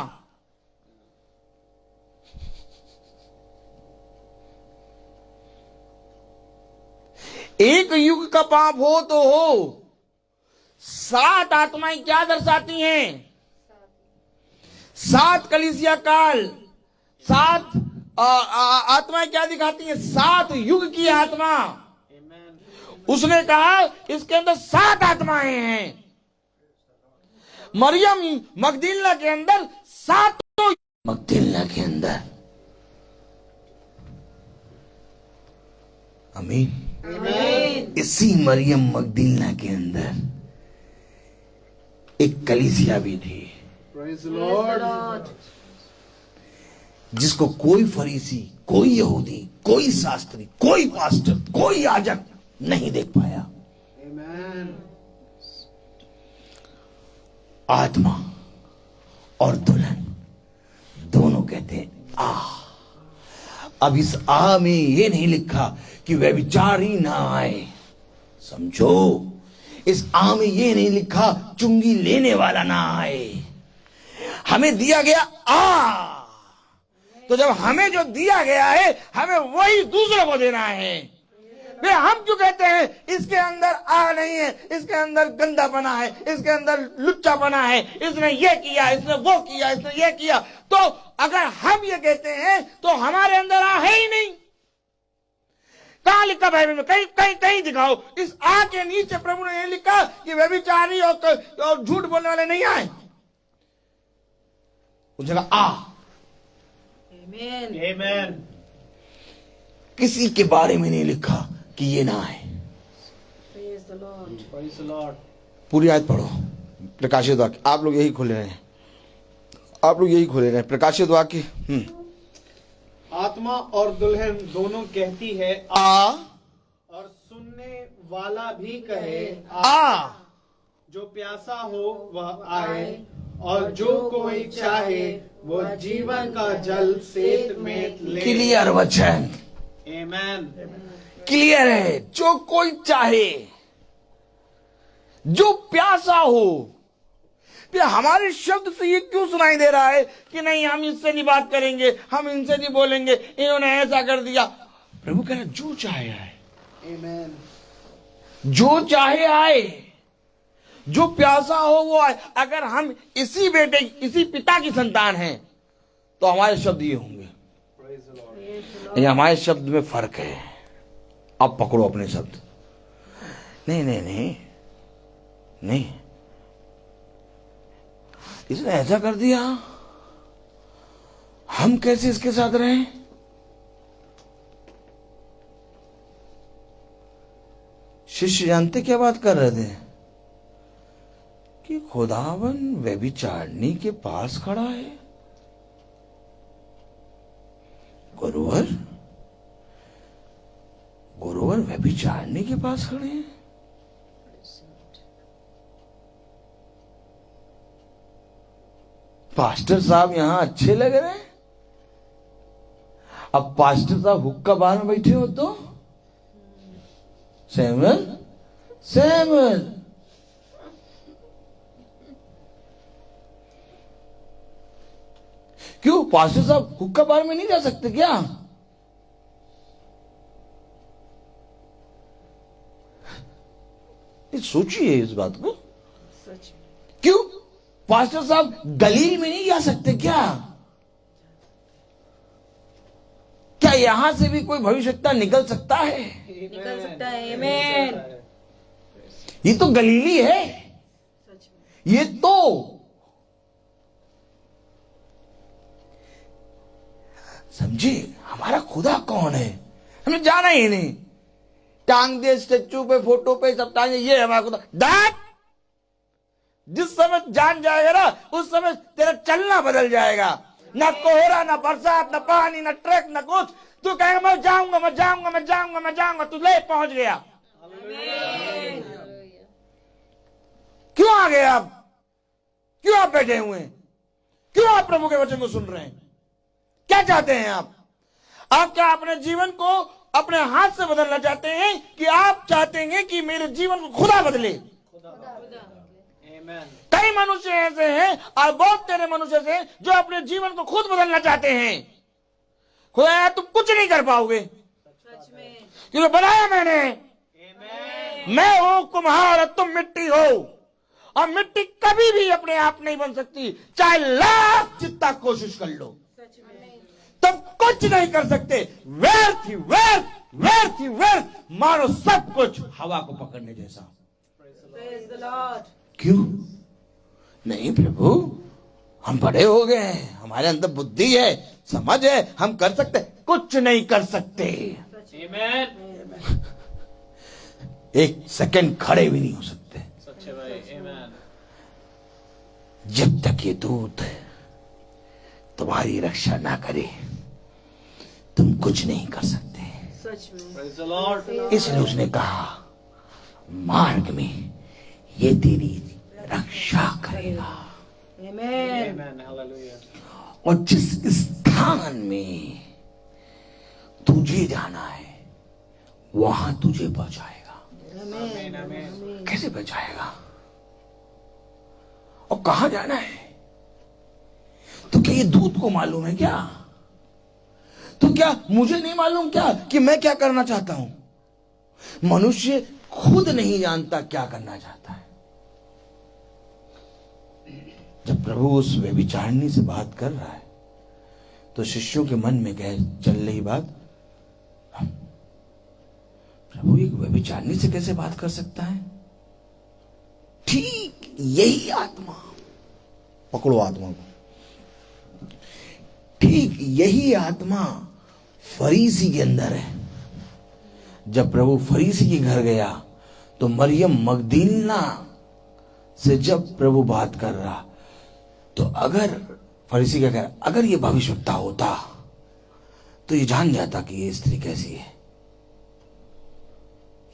एक युग का पाप हो तो हो। 7 आत्माएं क्या दर्शाती हैं? 7 कलीसिया काल, 7 आत्माएं क्या दिखाती हैं? 7 युग की आत्मा। उसने कहा इसके अंदर 7 आत्माएं हैं। मरियम मगदलीना के अंदर 7 मगदलीना के अंदर। आमीन। इसी मरियम मगदलीना के अंदर एक कलीसिया भी थी, जिसको कोई फरीसी, कोई यहूदी, कोई शास्त्री, कोई पास्टर, कोई याजक नहीं देख पाया। आत्मा और दुल्हन दोनों कहते हैं आ। अब इस आ में ये नहीं लिखा कि व्यभिचारी ना आए, समझो। इस आ में ये नहीं लिखा चुंगी लेने वाला ना आए। हमें दिया गया आ, तो जब हमें जो दिया गया है हमें वही दूसरों को देना है। वे हम क्यों कहते हैं इसके अंदर आ नहीं है, इसके अंदर गंदापना है, इसके अंदर लुच्चापना है, इसने ये किया, इसने वो किया, इसने ये किया। तो अगर हम ये कहते हैं तो हमारे अंदर आ है ही नहीं। कहां लिखा बाइबल में? कहीं कहीं कहीं दिखाओ। इस आ के नीचे प्रभु ने ये लिखा कि व्यभिचारी और झूठ बोलने वाले नहीं आए। उस जगह आ। आमीन। किसी के बारे में नहीं लिखा कि ये ना आए। पूरी आयत पढ़ो, प्रकाशित वाक्य। आप लोग यही खोले रहे हैं, आप लोग यही खोले रहे हैं, प्रकाशित वाक्य। आत्मा और दुल्हन दोनों कहती है आ, और सुनने वाला भी कहे आ। जो प्यासा हो वह आए, और जो कोई चाहे वो जीवन का जल सेत में ले। क्लियर वचन, आमीन। क्लियर है। जो कोई चाहे, जो प्यासा हो। फिर हमारे शब्द से ये क्यों सुनाई दे रहा है कि नहीं हम इससे नहीं बात करेंगे, हम इनसे नहीं बोलेंगे, इन्होंने ऐसा कर दिया? प्रभु कह रहे जो चाहे आए। आमीन। जो चाहे आए, जो प्यासा हो वो आए। अगर हम इसी बेटे, इसी पिता की संतान हैं तो हमारे शब्द ये होंगे। ये हमारे शब्द में फर्क है। अब पकड़ो अपने शब्द। नहीं नहीं नहीं नहीं, इसने ऐसा कर दिया, हम कैसे इसके साथ रहें? शिष्य जानते क्या बात कर रहे थे? कि खुदावन व्यभिचारिणी के पास खड़ा है। गुरुवर व्यभिचारिणी के पास खड़े हैं। पास्टर साहब यहां अच्छे लग रहे हैं। अब पास्टर साहब हुक्का बार में बैठे हो तो सैमुअल क्यों पास्टर साहब हुक्का बार में नहीं जा सकते क्या? सोचिए इस बात को। क्यों पास्टर साहब गलील में नहीं जा सकते क्या? क्या यहां से भी कोई भविष्यवक्ता निकल सकता है? निकल सकता है। आमीन। ये तो गलीली है। ये तो समझे हमारा खुदा कौन है, हमें जाना ही नहीं। टांग दे स्टेचू पे, फोटो पे, सब टांगे, ये हमारा खुदा। दैट जिस समय जान जाएगा ना, उस समय तेरा चलना बदल जाएगा। ना कोहरा, ना बरसात, ना पानी, ना ट्रक, ना कुछ। तू कहेगा मैं जाऊंगा, मैं जाऊंगा, मैं जाऊंगा, मैं जाऊंगा। तू ले पहुंच गया। क्यों आ गए आप? क्यों आप बैठे हुए हैं? क्यों आप प्रभु के वचन को सुन रहे हैं? क्या चाहते हैं आप? आप क्या अपने जीवन को अपने हाथ से बदलना चाहते हैं कि आप चाहते हैं कि मेरे जीवन को खुदा बदले? कई मनुष्य ऐसे हैं और बहुत तेरे मनुष्य ऐसे हैं जो अपने जीवन को खुद बदलना चाहते हैं। खुदा तुम कुछ नहीं कर पाओगे क्योंकि बनाया मैंने। मैं हूं कुम्हार, तुम मिट्टी हो, और मिट्टी कभी भी अपने आप नहीं बन सकती, चाहे लाख जितना कोशिश कर लो, तुम कुछ नहीं कर सकते। व्यर्थ ही व्यर्थ, व्यर्थ ही व्यर्थ, मानो सब कुछ हवा को पकड़ने जैसा। क्यों नहीं प्रभु, हम बड़े हो गए हैं, हमारे अंदर बुद्धि है, समझ है, हम कर सकते। कुछ नहीं कर सकते। एक सेकंड खड़े भी नहीं हो सकते जब तक ये दूत तुम्हारी रक्षा ना करे, तुम कुछ नहीं कर सकते। इसलिए उसने कहा मार्ग में ये तेरी रक्षा करेगा। और जिस स्थान में तुझे जाना है वहां तुझे पहुंचाएगा। कैसे पहुंचाएगा और कहां जाना है? तो क्या ये दूत को मालूम है क्या? तो क्या मुझे नहीं मालूम क्या कि मैं क्या करना चाहता हूं? मनुष्य खुद नहीं जानता क्या करना चाहता है। जब प्रभु उस व्यभिचारिणी से बात कर रहा है तो शिष्यों के मन में कह चल रही बात, प्रभु एक व्यभिचारिणी से कैसे बात कर सकता है? ठीक यही आत्मा, पकड़ो आत्मा को, ठीक यही आत्मा फरीसी के अंदर है। जब प्रभु फरीसी के घर गया तो मरियम मगदलीना से जब प्रभु बात कर रहा, तो अगर फरीसी का कह अगर ये भविष्यवक्ता होता तो ये जान जाता कि ये स्त्री कैसी है,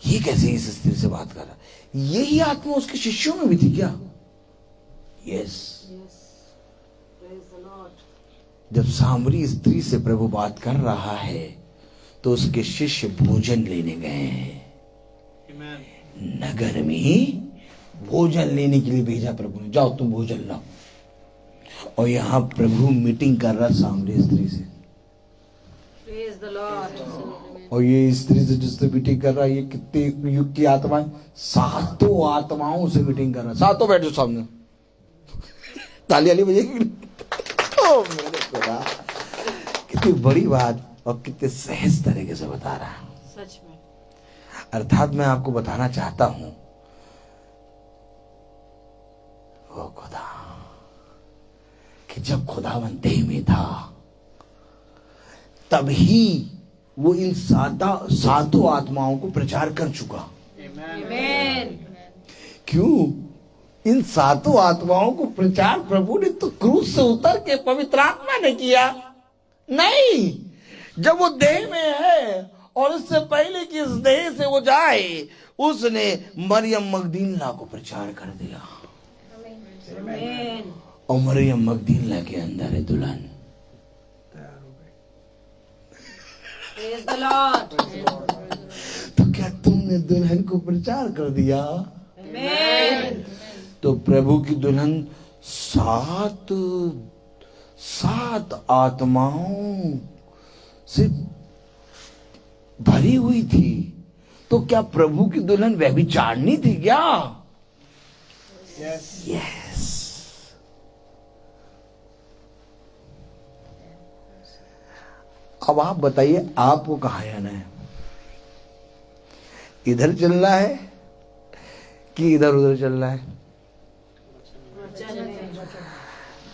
ये कैसे इस स्त्री से बात कर रहा। यही आत्मा उसके शिष्यों में भी थी क्या? यस। जब सामरी स्त्री से प्रभु बात कर रहा है तो उसके शिष्य भोजन लेने गए हैं। नगर में भोजन लेने के लिए भेजा प्रभु ने, जाओ तुम भोजन लाओ। और यहां प्रभु मीटिंग कर रहा सामरी स्त्री से। और ये स्त्री से जिससे मीटिंग कर रहा है, ये कितने युग की आत्मा है? 7 आत्माओं से मीटिंग कर रहा है। 7 बैठो सामने, ताली वाली बजेगी। ओ मेरे खुदा, कितनी बड़ी बात और कितने सहज तरीके से बता रहा है। सच में। अर्थात मैं आपको बताना चाहता हूं, ओ खुदा, कि जब खुदावन देह में था तभी वो इन 7 आत्माओं को प्रचार कर चुका। आमीन। क्यों? इन 7 आत्माओं को प्रचार प्रभु ने तो क्रूस से उतर के पवित्र आत्मा ने किया नहीं। जब वो देह में है और उससे पहले कि इस देह से वो जाए, उसने मरियम मगदलीना को प्रचार कर दिया। आमीन। और मरियम मगदलीना के अंदर है दुल्हन। Praise the Lord. तो क्या तुमने दुल्हन को प्रचार कर दिया? आमीन। तो प्रभु की दुल्हन 7 आत्माओं से भरी हुई थी। तो क्या प्रभु की दुल्हन व्यभिचारिणी थी क्या? यस। अब आप बताइए, आपको कहां जाना है? इधर चलना है कि इधर उधर चलना है?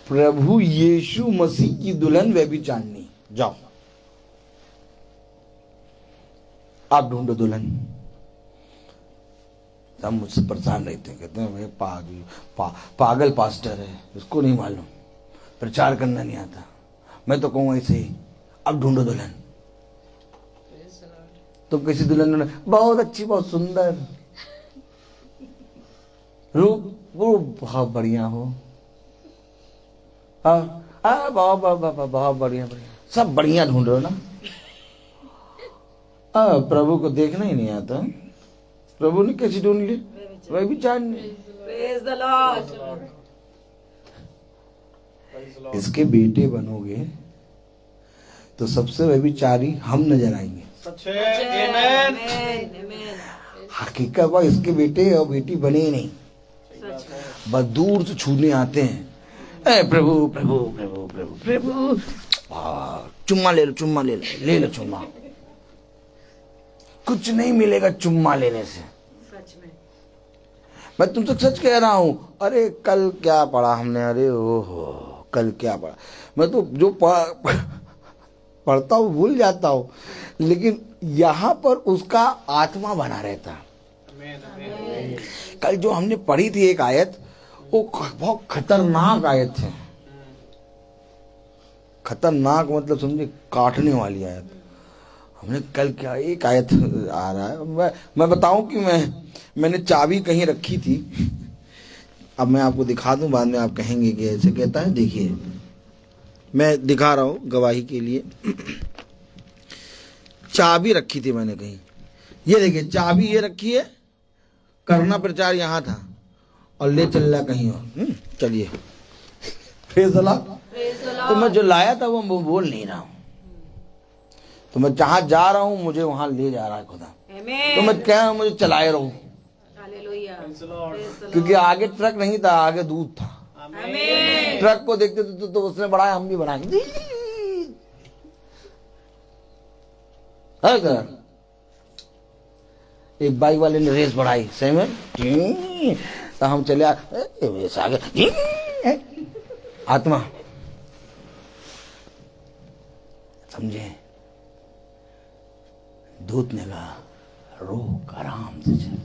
प्रभु यीशु मसीह की दुल्हन व्यभिचारिणी। जाओ, आप ढूंढो दुल्हन। हम मुझसे परेशान रहते हैं, कहते हैं भाई पागल पास्टर है, उसको नहीं मालूम, प्रचार करना नहीं आता। मैं तो कहूँ ऐसे ही, अब ढूंढो दुल्हन। तुम कैसी दुल्हन ढूंढो? बहुत अच्छी, बहुत सुंदर, रूप बहुत बढ़िया हो। बहुत बढ़िया, सब बढ़िया ढूंढ रहे हो ना? प्रभु को देखना ही नहीं आता। प्रभु ने कैसी ढूंढ ली? व्यभिचारिणी। Praise the Lord. इसके बेटे बनोगे तो सबसे व्यभिचारी हम नजर आएंगे। Amen. Amen. हकीकत वह इसके बेटे और बेटी बने ही नहीं। बस दूर से छूने आते हैं, ए प्रभु प्रभु प्रभु प्रभु प्रभु, चुम्मा ले लो, चुम्मा ले लो, ले लो चुम्मा। कुछ नहीं मिलेगा चुम्मा लेने से। सच में मैं तुमसे सच कह रहा हूं। अरे कल क्या पढ़ा हमने, अरे ओहो कल क्या पढ़ा, मैं तो जो पढ़ता हूं भूल जाता हूं, लेकिन यहां पर उसका आत्मा बना रहता। कल जो हमने पढ़ी थी एक आयत, वो बहुत खतरनाक आयत है। खतरनाक मतलब समझे, काटने वाली आयत। हमने कल क्या एक आयत आ रहा है, मैं बताऊं कि मैंने चाबी कहीं रखी थी। अब मैं आपको दिखा दूं, बाद में आप कहेंगे कि ऐसे कहता है। देखिए मैं दिखा रहा हूं गवाही के लिए। चाबी रखी थी मैंने कहीं, ये देखिए चाबी ये रखी है, करना प्रचार यहां था और ले चल रहा कहीं और। चलिए प्रेज़ द लॉर्ड। तो मैं जो लाया था वो बोल नहीं रहा हूं, तो मैं जहां जा रहा हूं मुझे वहां ले जा रहा है खुदा। तो मैं कह रहा हूं मुझे चलाए रहो, क्योंकि आगे ट्रक नहीं था, आगे दूध था। ट्रक को देखते तो उसने बढ़ाया, हम भी बढ़ाएंगे। एक बाइक वाले ने रेस बढ़ाई, सही में, तो हम चले आगे। आत्मा समझे, दूत ने कहा रोक, आराम से चल।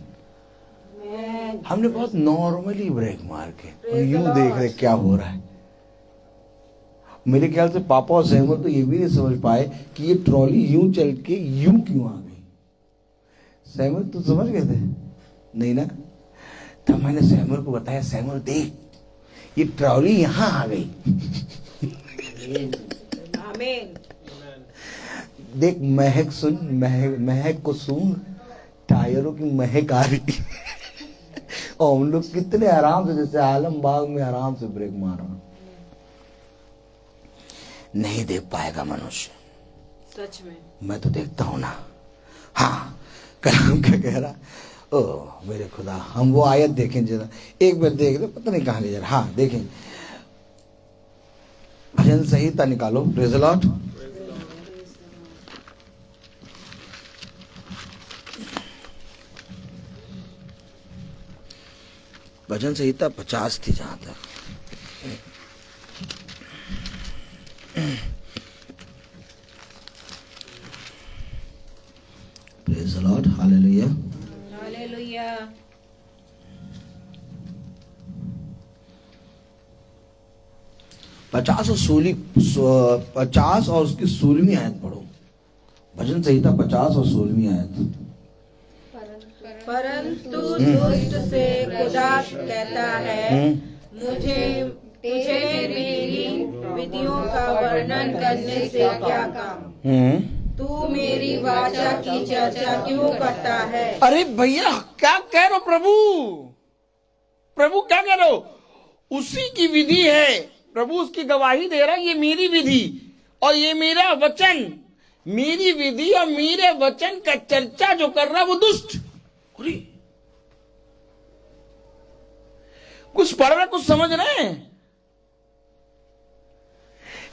हमने बहुत नॉर्मली ब्रेक मार के यूं देख रहे क्या हो रहा है। मेरे ख्याल से पापा और सहमत तो ये भी नहीं समझ पाए कि ये ट्रॉली यूं चल के यूं क्यों आ गई। सहमत तो समझ गए थे नहीं ना? तब मैंने सहमत को बताया, सहमत देख ये ट्रॉली यहां आ गई। देख महक सुन, महक को सुन, टायरों की महक आ रही। और हम लोग कितने आराम से, जैसे आलमबाग में आराम से ब्रेक मार रहा। नहीं देख पाएगा मनुष्य, सच में मैं तो देखता हूं ना। हाँ कलाम क्या कह रहा, ओ मेरे खुदा, हम वो आयत देखें जरा, एक बार देख दो, पता नहीं कहां ले जा रहा। हाँ देखें, भजन संहिता निकालो। Praise the Lord. भजन संहिता 50 थी जहां तक। Praise the Lord, hallelujah hallelujah. 50 और उसकी 16वीं आयत पढ़ो। भजन संहिता 50 और 16वीं आयत। परंतु दुष्ट से खुदा कहता है, तुझे मेरी विधियों का वर्णन करने से क्या काम, तू मेरी वाचा की चर्चा क्यों करता है। अरे भैया क्या कह रहे हो प्रभु, प्रभु क्या कह रहे हो? उसी की विधि है, प्रभु उसकी गवाही दे रहा है, ये मेरी विधि और ये मेरा वचन, मेरी विधि और मेरे वचन का चर्चा जो कर रहा है वो दुष्ट। कुछ पढ़ रहे, कुछ समझ रहे हैं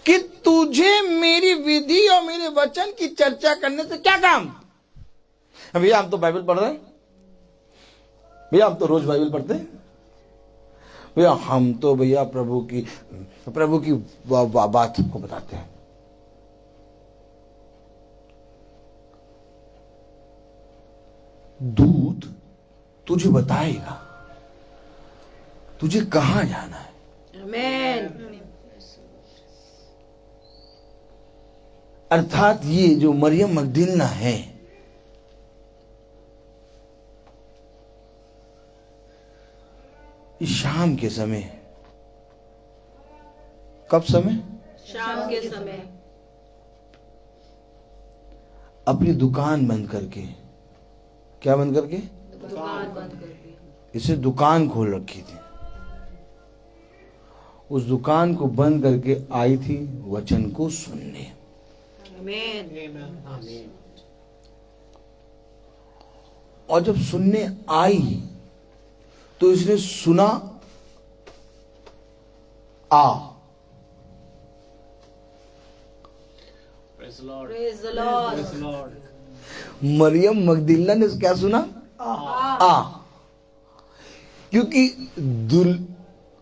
कि तुझे मेरी विधि और मेरे वचन की चर्चा करने से क्या काम। भैया हम तो बाइबल पढ़ रहे हैं, भैया हम तो रोज बाइबल पढ़ते हैं, भैया हम तो भैया प्रभु की बात सबको बताते हैं। दूत तुझे बताएगा तुझे कहां जाना है। आमीन। अर्थात ये जो मरियम मगदलीना है, शाम के समय, कब समय? शाम के समय अपनी दुकान बंद करके, क्या बंद करके? दुकान बंद करके, इसे दुकान खोल रखी थी, उस दुकान को बंद करके आई थी वचन को सुनने। आमीन। और जब सुनने आई तो इसने सुना आ। Praise the Lord. मरियम मगदलीना ने क्या सुना? आ। क्योंकि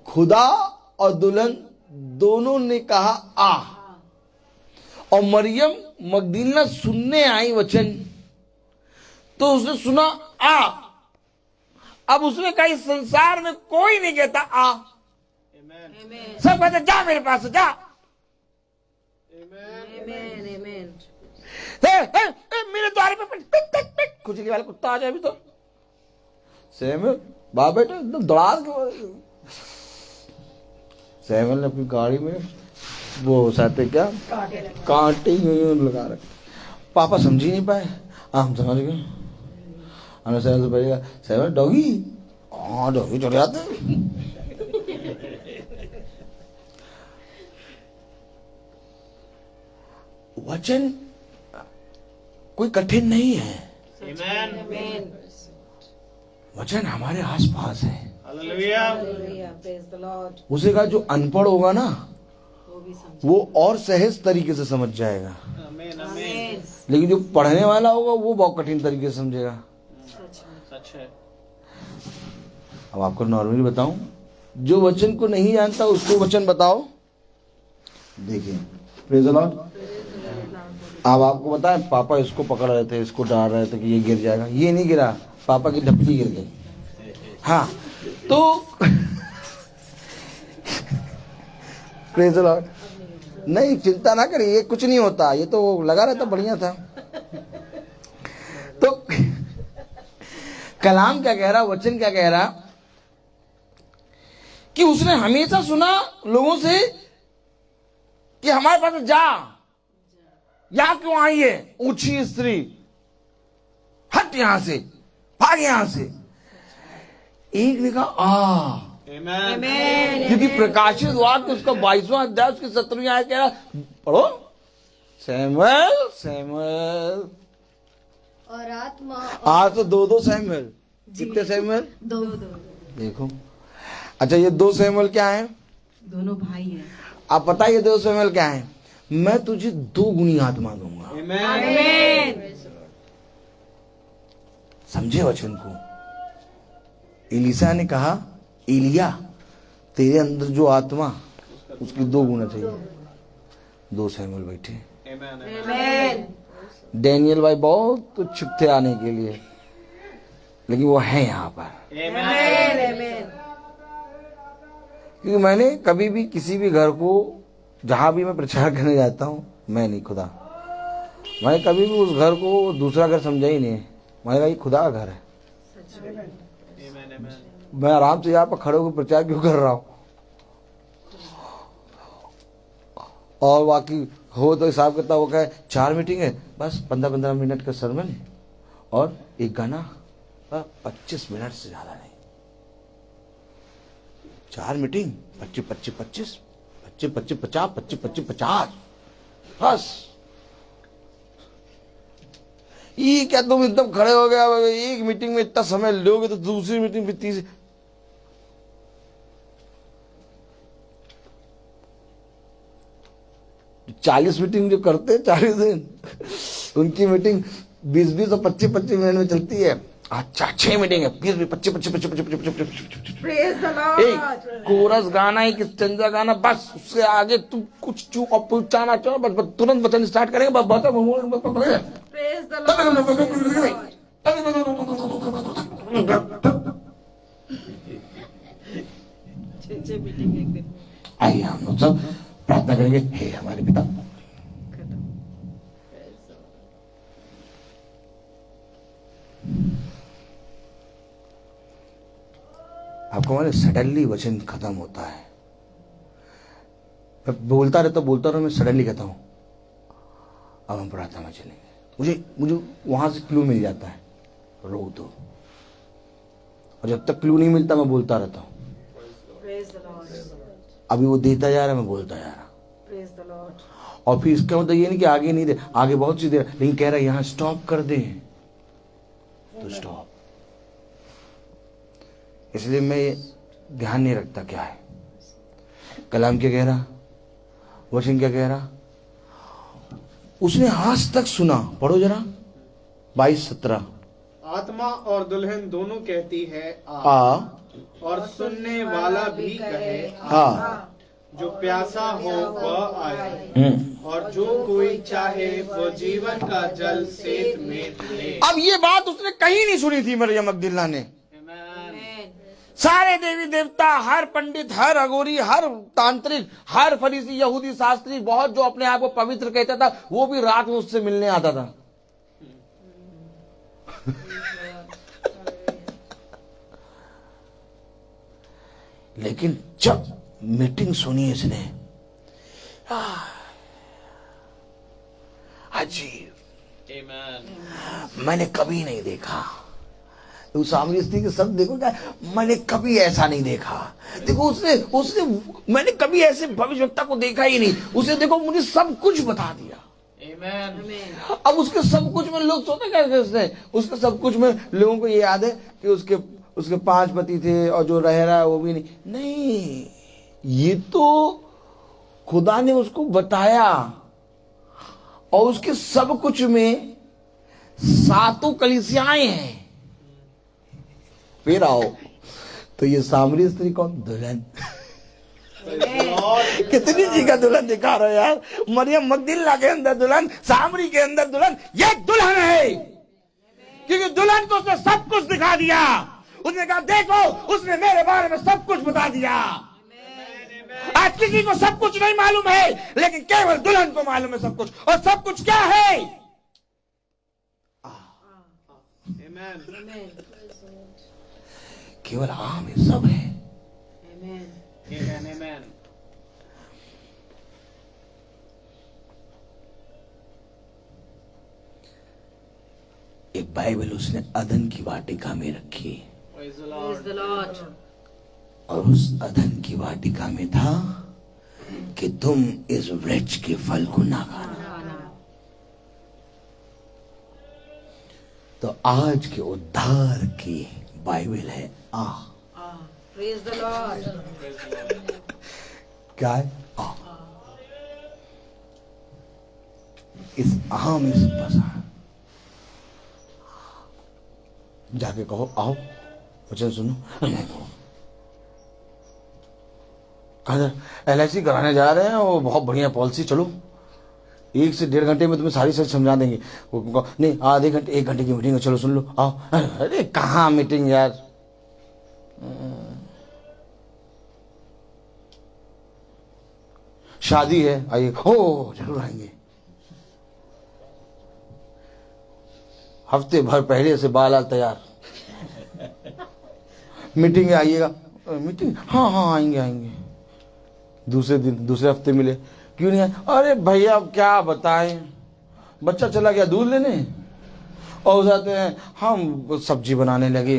खुदा और दुल्हन दोनों ने कहा आ, और मरियम मगदलीना सुनने आई वचन, तो उसने सुना आ। अब उसने कहा इस संसार में कोई नहीं कहता आ, सब कहते जा मेरे पास जा। मेरे द्वार पे खुजली वाला कुत्ता आ जाए भी तो सैमुअल बाप बेटा एकदम दौड़ा के सैमुअल ने अपनी गाड़ी में वो साथे क्या कांटे लगा रखे। पापा समझ ही नहीं पाए। हम समझ गए। हमने सैमुअल से पहले सैमुअल डॉगी, हाँ डॉगी चले जाते। वचन कोई कठिन नहीं है। वचन हमारे आसपास है। उसे कहा जो अनपढ़ होगा ना वो और सहज तरीके से समझ जाएगा, लेकिन जो पढ़ने वाला होगा वो बहुत कठिन तरीके से समझेगा। सच है। अब आपको नॉर्मली बताऊं, जो वचन को नहीं जानता उसको वचन बताओ। देखिए प्रेज़ द लॉर्ड। अब आपको बताएं, पापा इसको पकड़ रहे थे, इसको डाल रहे थे कि ये गिर जाएगा, ये नहीं गिरा, पापा की ढपली गिर गई। हाँ तो प्रेज़ द लॉर्ड। नहीं चिंता ना करिए, ये कुछ नहीं होता, ये तो लगा रहता बढ़िया था। तो कलाम क्या कह रहा, वचन क्या कह रहा कि उसने हमेशा सुना लोगों से कि हमारे पास जा, यहां क्यों आई है ऊंची स्त्री, हट यहां से, भाग यहां से। एक ने कहा आ, क्योंकि प्रकाशित वाक्य उसका 22वां अध्याय उसकी 17वीं आयत कह रहा, पढ़ो, सैमुएल सैमुएल, और आत्मा आज तो दो सैमुएल। कितने सैमुएल? दो। देखो अच्छा, ये 2 सैमुएल क्या है? दोनों भाई हैं। आप पता है ये 2 सैमुएल क्या है? मैं तुझे 2 गुनी आत्मा दूंगा। समझे वचन को? एलीसा ने कहा एलिया तेरे अंदर जो आत्मा उसकी 2 गुना चाहिए। 2 सैमुएल बैठे। डैनियल भाई बहुत उत्सुक थे आने के लिए, लेकिन वो है यहाँ पर। क्योंकि मैंने कभी भी किसी भी घर को, जहां भी मैं प्रचार करने जाता हूँ, मैं नहीं खुदा, मैं कभी भी उस घर को दूसरा घर समझा ही नहीं। मैंने कहा ये खुदा का घर है। मैं आराम से यहाँ पर खड़े होकर प्रचार क्यों कर रहा हूँ? और बाकी हो तो हिसाब किताब वो कहे 4 मीटिंग है, बस 15-15 मिनट का सरमन और एक गाना, 25 मिनट से ज्यादा नहीं। 4 मीटिंग 25-25-25, 25-50, 25-50, बस। ये क्या तुम एकदम खड़े हो गया, एक मीटिंग में इतना समय लोगे तो दूसरी मीटिंग भी 30। चालीस मीटिंग जो करते हैं 40 दिन, उनकी मीटिंग 20-20 और 25-25 मिनट में चलती है। अच्छा 6 मीटिंग है, 20-25 कोरस गाना, एक स्टैंजा गाना, बस उससे आगे तुम कुछ चूक और पूछाना चाहो, बस तुरंत वचन स्टार्ट करेंगे। आइए हम लोग सब प्रार्थना करेंगे। हे हमारे पिता, आपको हमारे सडनली वचन खत्म होता है। मैं बोलता रहता मैं सडनली कहता हूं अब हम प्रार्थना में चलेंगे। मुझे वहां से क्लू मिल जाता है, रो दो, और जब तक क्लू नहीं मिलता मैं बोलता रहता हूं। अभी वो देता जा रहा है, मैं बोलता जा रहा। और फिर इसका मतलब ये नहीं कि आगे नहीं दे, आगे बहुत सी देर, लेकिन कह रहा है यहां स्टॉप कर दे तो स्टॉप। इसलिए मैं ये ध्यान नहीं रखता क्या है कलाम क्या कह रहा, वचन क्या कह रहा। उसने आज तक सुना, पढ़ो जरा 22-17। आत्मा और दुल्हन दोनों कहती है आ और सुनने वाला भी कहे हाँ। जो प्यासा हो वह आए और जो कोई चाहे वह जीवन का जल सेत में ले। अब ये बात उसने कहीं नहीं सुनी थी मरियम मगदलिना ने। सारे देवी देवता, हर पंडित, हर अगोरी, हर तांत्रिक, हर फरीसी, यहूदी शास्त्री, बहुत जो अपने आप को पवित्र कहता था, वो भी रात में उससे मिलने आता था। लेकिन जब मीटिंग सुनी इसने, अजीब, मैंने कभी नहीं देखा। उस सामरी स्त्री के शब्द देखो क्या, मैंने कभी ऐसा नहीं देखा। देखो उसने मैंने कभी ऐसे भविष्यवक्ता को देखा ही नहीं। उसे देखो मुझे सब कुछ बता दिया। अब उसके सब कुछ में लोग सोते कैसे, उसके सब कुछ में लोगों को ये याद है कि उसके 5 पति थे और जो रह रहा है वो भी नहीं, ये तो खुदा ने उसको बताया। और उसके सब कुछ में 7 कलीसियाएं हैं। फिर आओ तो ये सामरी स्त्री कौन, दुल्हन। कितनी जी का दुल्हन दिखा रहे यार। मरियम मगदलिना के अंदर दुल्हन, सामरी के अंदर दुल्हन, ये दुल्हन है। क्योंकि दुल्हन को उसने सब कुछ दिखा दिया। उसने कहा देखो उसने मेरे बारे में सब कुछ बता दिया। आज किसी को सब कुछ नहीं मालूम है, लेकिन केवल दुल्हन को मालूम है सब कुछ। और सब कुछ क्या है? केवल में सब है। एक बाइबल उसने अदन की वाटिका में रखी और उस अदन की वाटिका में था कि तुम इस वृक्ष के फल को ना खाना। तो आज के उद्धार की बाइबल है प्रेज द लॉर्ड। क्या है? इस में से बसा। जाके कहो आओ वचन सुनो। LIC कराने जा रहे हैं, वो बहुत बढ़िया पॉलिसी, चलो 1 से 1.5 घंटे में तुम्हें सारी सच समझा देंगे। वो नहीं, आधे घंटे 1 घंटे की मीटिंग है, चलो सुन लो आओ। अरे कहाँ मीटिंग यार, शादी है, आइए। हो जरूर आएंगे। हफ्ते भर पहले से बाल तैयार। मीटिंग है, आइएगा। मीटिंग, हाँ आएंगे। दूसरे दिन, दूसरे हफ्ते मिले, क्यों नहीं आए? अरे भैया अब क्या बताएं, बच्चा चला गया दूध लेने और हो जाते हैं हम सब्जी बनाने लगे।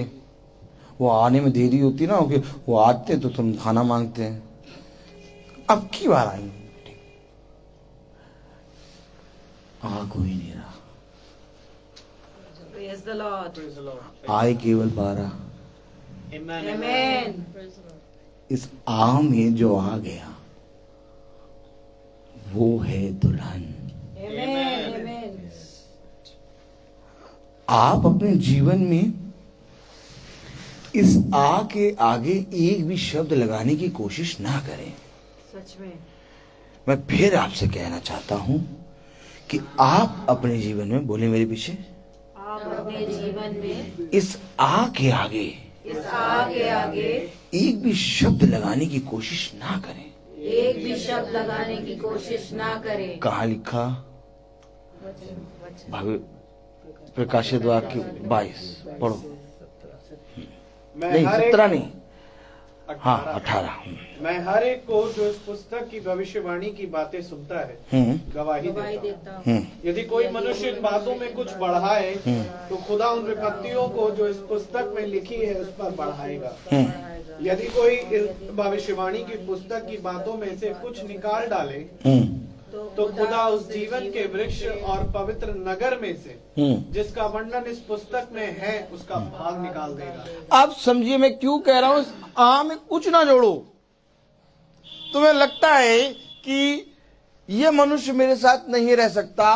वो आने में देरी होती ना, वो आते तो तुम खाना मांगते हैं। अब की बार आएंगे, कोई नहीं रहा। Praise the Lord. आए केवल 12। Amen. इस में जो आ गया वो है दुल्हन। Amen. आप अपने जीवन में इस के आगे एक भी शब्द लगाने की कोशिश ना करें। सच में मैं फिर आपसे कहना चाहता हूं कि आप अपने जीवन में, बोले मेरे पीछे, आप अपने जीवन में इस के आगे एक भी शब्द लगाने की कोशिश ना करें। एक भी शब्द लगाने की कोशिश ना करें। कहाँ लिखा? प्रकाशित वाक्य 22 पढ़ो। नहीं 17 नहीं, हाँ 18। मैं हर एक को जो इस पुस्तक की भविष्यवाणी की बातें सुनता है गवाही देता हूँ। यदि कोई मनुष्य इन बातों में कुछ बढ़ाए तो खुदा उन विपत्तियों को जो इस पुस्तक में लिखी है उस पर बढ़ाएगा। यदि कोई इस भविष्यवाणी की पुस्तक की बातों में से कुछ निकाल डाले तो खुदा उस जीवन के वृक्ष और पवित्र नगर में से जिसका वर्णन इस पुस्तक में है उसका भाग निकाल देगा। आप समझिए मैं क्यों कह रहा हूं, आ में कुछ ना जोड़ो। तुम्हें लगता है कि ये मनुष्य मेरे साथ नहीं रह सकता,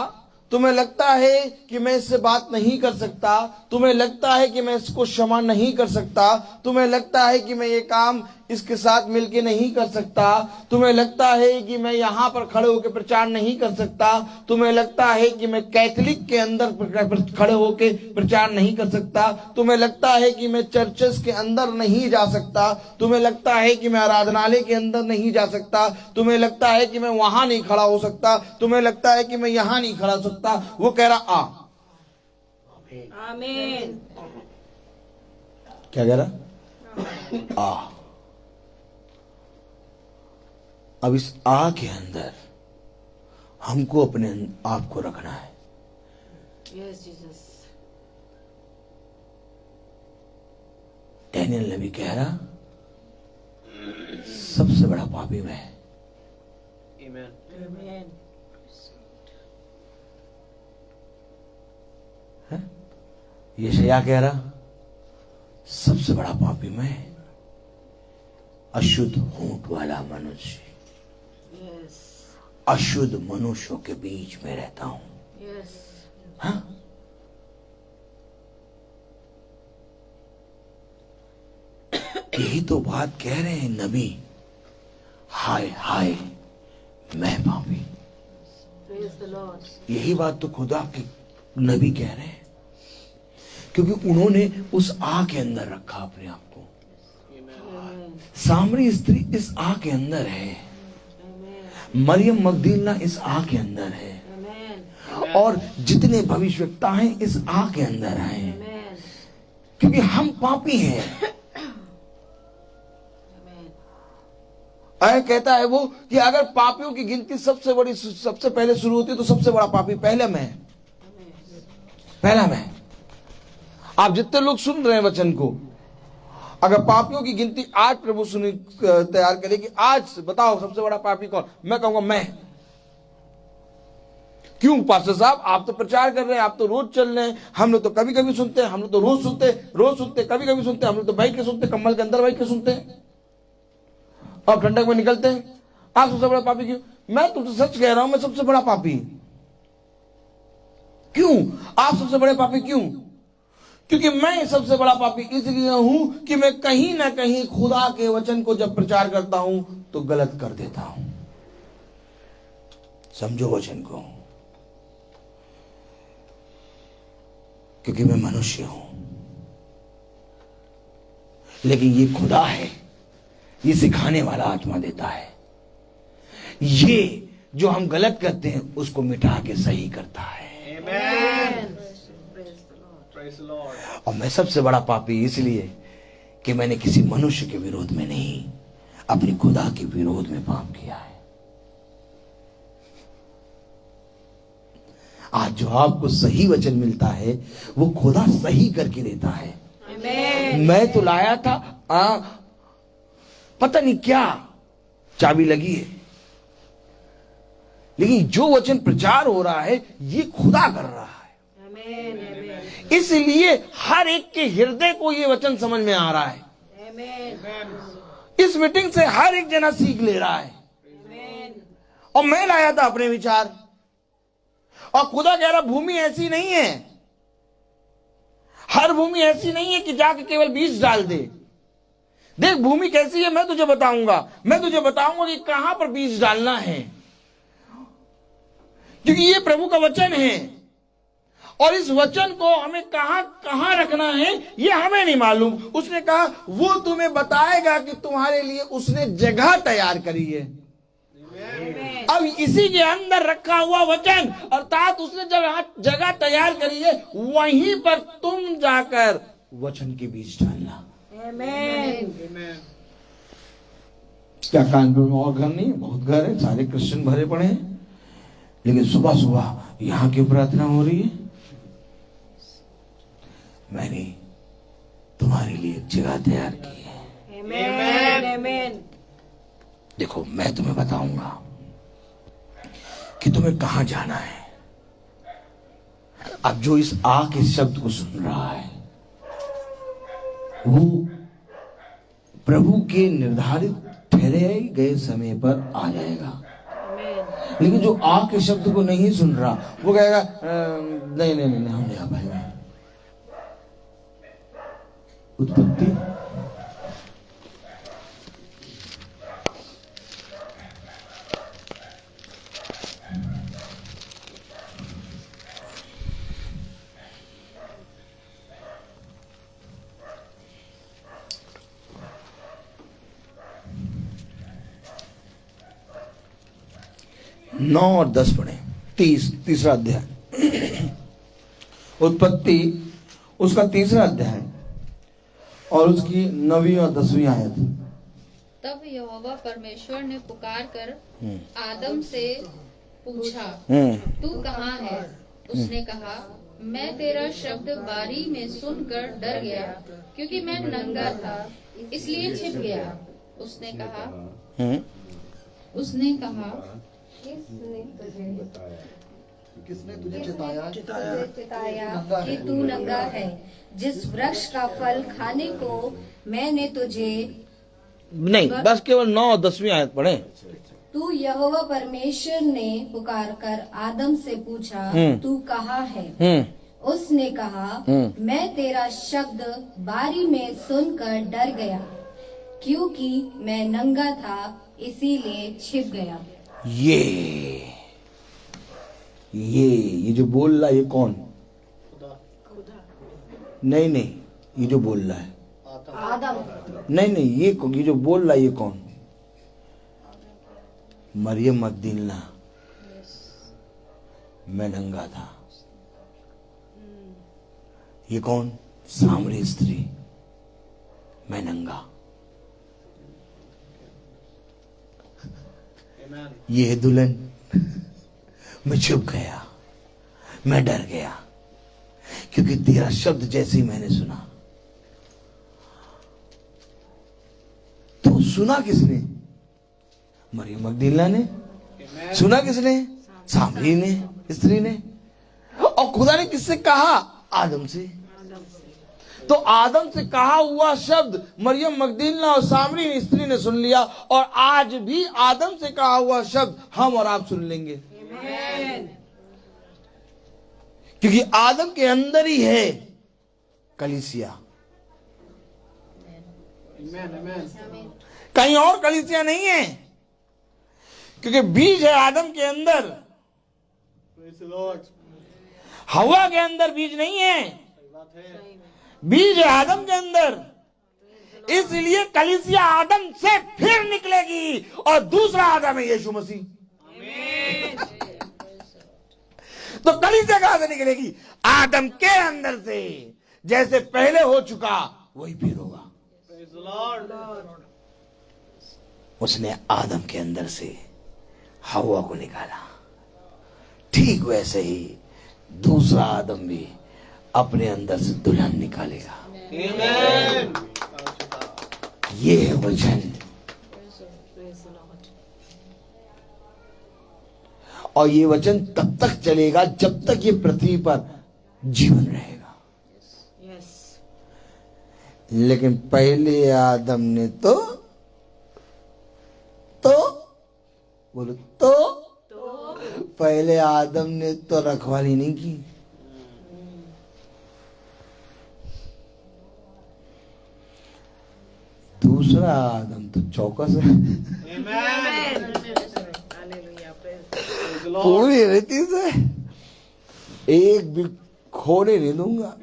तुम्हें लगता है कि मैं इससे बात नहीं कर सकता, तुम्हें लगता है कि मैं इसको क्षमा नहीं कर सकता, तुम्हें लगता है कि मैं ये काम इसके साथ मिलके नहीं कर सकता, तुम्हें लगता है कि मैं यहाँ पर खड़े होकर प्रचार नहीं कर सकता, तुम्हें लगता है कि मैं कैथोलिक के अंदर खड़े होकर प्रचार नहीं कर सकता, तुम्हें लगता है कि मैं चर्चेस के अंदर नहीं जा सकता, तुम्हें लगता है कि मैं आराधनालय के अंदर नहीं जा सकता, तुम्हें लगता है कि मैं वहां नहीं खड़ा हो सकता, तुम्हें लगता है कि मैं यहां नहीं खड़ा हो सकता। वो कह रहा आ। आमीन। क्या कह रहा? आ। अब इस आ के अंदर हमको अपने आप को रखना है। Yes Jesus. डैनियल नबी कह रहा सबसे बड़ा पापी मैं। आमीन। यशायाह कह रहा सबसे बड़ा पापी मैं, अशुद्ध होंठ वाला मनुष्य, अशुद्ध मनुष्यों के बीच में रहता हूं। हाँ? यही तो बात कह रहे हैं नबी, हाय हाय मैं पापी। यही बात तो खुदा के नबी कह रहे हैं, क्योंकि उन्होंने उस आ के अंदर रखा अपने आप को। सामरी स्त्री इस आ के अंदर है, मरियम मगदलीना इस आ के अंदर है, और जितने भविष्यवक्ता हैं इस आ के अंदर हैं, क्योंकि हम पापी हैं। कहता है वो कि अगर पापियों की गिनती सबसे पहले शुरू होती है तो सबसे बड़ा पापी पहला मैं। आप जितने लोग सुन रहे हैं वचन को, अगर पापियों की गिनती आज प्रभु सुनी तैयार करे कि आज बताओ सबसे बड़ा पापी कौन, मैं कहूंगा मैं। क्यों पास्टर साहब, आप तो प्रचार कर रहे हैं, आप तो रोज चल रहे हैं, हम लोग तो कभी कभी सुनते हैं, हम लोग तो रोज सुनते कभी कभी सुनते हैं, हम लोग तो बैठ के सुनते, कम्बल के अंदर बैठ के सुनते हैं और ठंडक में निकलते हैं। आप सबसे बड़ा पापी क्यों? मैं तुमसे सच कह रहा हूं, मैं सबसे बड़ा पापी। क्यों आप सबसे बड़े पापी क्यों? क्योंकि मैं सबसे बड़ा पापी इसलिए हूं कि मैं कहीं ना कहीं खुदा के वचन को जब प्रचार करता हूं तो गलत कर देता हूं। समझो वचन को, क्योंकि मैं मनुष्य हूं, लेकिन ये खुदा है, ये सिखाने वाला आत्मा देता है। ये जो हम गलत करते हैं उसको मिटा के सही करता है। और मैं सबसे बड़ा पापी इसलिए कि मैंने किसी मनुष्य के विरोध में नहीं, अपनी खुदा के विरोध में पाप किया है। आज जो आपको सही वचन मिलता है वो खुदा सही करके देता है। मैं तो लाया था पता नहीं क्या चाबी लगी है, लेकिन जो वचन प्रचार हो रहा है ये खुदा कर रहा है। इसलिए हर एक के हृदय को ये वचन समझ में आ रहा है। इस मीटिंग से हर एक जना सीख ले रहा है। और मैं लाया था अपने विचार, और खुदा कह रहा भूमि ऐसी नहीं है, हर भूमि ऐसी नहीं है कि जाके केवल बीज डाल दे। देख भूमि कैसी है, मैं तुझे बताऊंगा कि कहां पर बीज डालना है, क्योंकि ये प्रभु का वचन है और इस वचन को हमें कहां रखना है ये हमें नहीं मालूम। उसने कहा वो तुम्हें बताएगा कि तुम्हारे लिए उसने जगह तैयार करी है। अब इसी के अंदर रखा हुआ वचन, अर्थात उसने जगह तैयार करी है, वहीं पर तुम जाकर वचन के बीज डालना। क्या कानपुर में और घर नहीं? बहुत घर है, सारे क्रिश्चियन भरे पड़े हैं, लेकिन सुबह सुबह यहां क्यों प्रार्थना हो रही है? मैंने तुम्हारे लिए एक जगह तैयार की है। आमीन। देखो मैं तुम्हें बताऊंगा, तुम्हें कहां जाना है? अब जो इस आ के शब्द को सुन रहा है वो प्रभु के निर्धारित ठहरे गए समय पर आ जाएगा। लेकिन जो आ के शब्द को नहीं सुन रहा वो कहेगा नहीं नहीं नहीं हम नहीं आ पाएंगे। उत्पत्ति नौ और 10 पढ़े। तीसरा अध्याय उत्पत्ति उसका तीसरा अध्याय और उसकी 9वीं और 10वीं आयत। तब यहोवा परमेश्वर ने पुकार कर आदम से पूछा, तू कहाँ है? उसने कहा, मैं तेरा शब्द बारी में सुनकर डर गया, क्योंकि मैं नंगा था इसलिए छिप गया। उसने कहा किसने तुझे चिताया कि तू नंगा है? जिस वृक्ष का फल खाने को मैंने तुझे नहीं, बस केवल 9 और 10वीं आयत पढ़े। तू यहोवा परमेश्वर ने पुकार कर आदम से पूछा, तू कहाँ है? उसने कहा, मैं तेरा शब्द बारी में सुनकर डर गया, क्योंकि मैं नंगा था इसीलिए छिप गया। ये जो बोल रहा है ये कौन? नहीं, ये जो बोल रहा है आदम। नहीं, ये जो बोल रहा है ये कौन? मरियम मगदलीना। मैं नंगा था। ये कौन? सामरी स्त्री। मैं नंगा। ये है दुल्हन। मैं छुप गया, मैं डर गया, क्योंकि तेरा शब्द जैसे ही मैंने सुना। तो सुना किसने? मरियम मगदलीना ने। सुना किसने? सामरी ने, स्त्री ने। और खुदा ने किससे कहा? आदम से। तो आदम से कहा हुआ शब्द मरियम मगदलीना और सामरी स्त्री ने सुन लिया, और आज भी आदम से कहा हुआ शब्द हम और आप सुन लेंगे। क्योंकि आदम के अंदर ही है कलीसिया। कहीं और कलीसिया नहीं है, क्योंकि बीज है आदम के अंदर। हवा के अंदर बीज नहीं है, बीज है आदम के अंदर। इसलिए कलीसिया आदम से फिर निकलेगी, और दूसरा आदम है यीशु मसीह। तो कलीसिया कहां से निकलेगी? आदम के अंदर से। जैसे पहले हो चुका वही फिर होगा। उसने आदम के अंदर से हवा को निकाला, ठीक वैसे ही दूसरा आदम भी अपने अंदर से दुल्हन निकालेगा। ये है वचन। और ये वचन तब तक चलेगा जब तक ये पृथ्वी पर जीवन रहेगा। लेकिन पहले आदम ने तो बोलो तो पहले आदम ने तो रखवाली नहीं की। दूसरा आदम तो चौकस है। पूरी रीति से एक भी खोने नहीं दूंगा।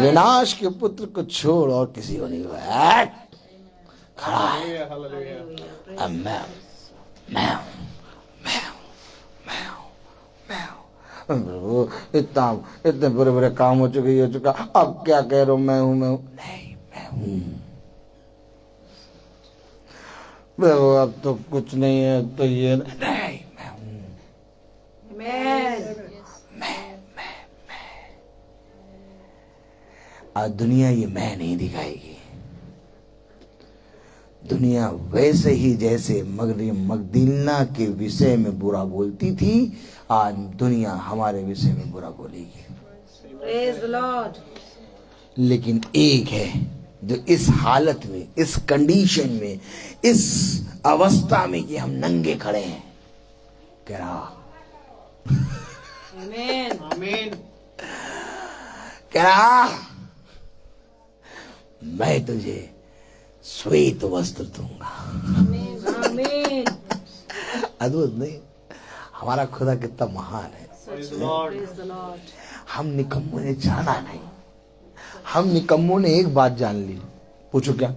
विनाश के पुत्र को छोड़ और किसी को नहीं। खड़ा है। अब मैं इतने बुरे बुरे काम हो चुका, अब क्या कह रहा हूं? मैं हूं नहीं, मैं हूं। अब तो कुछ नहीं है, तो ये नहीं, मैं हूं। आज दुनिया ये मैं नहीं दिखाएगी। दुनिया वैसे ही जैसे मरियम मगदलीना के विषय में बुरा बोलती थी, आज दुनिया हमारे विषय में बुरा बोलेगी। Praise the Lord. लेकिन एक है जो इस हालत में, इस कंडीशन में, इस अवस्था में कि हम नंगे खड़े हैं, कह रहा Amen. कह रहा मैं तुझे श्वेत वस्त्र दूंगा। Amen. अद्भुत नहीं? हमारा खुदा कितना महान है। Praise the Lord. हम निकम्मों ने जाना नहीं, हम निकम्मों ने एक बात जान ली। पूछो क्या?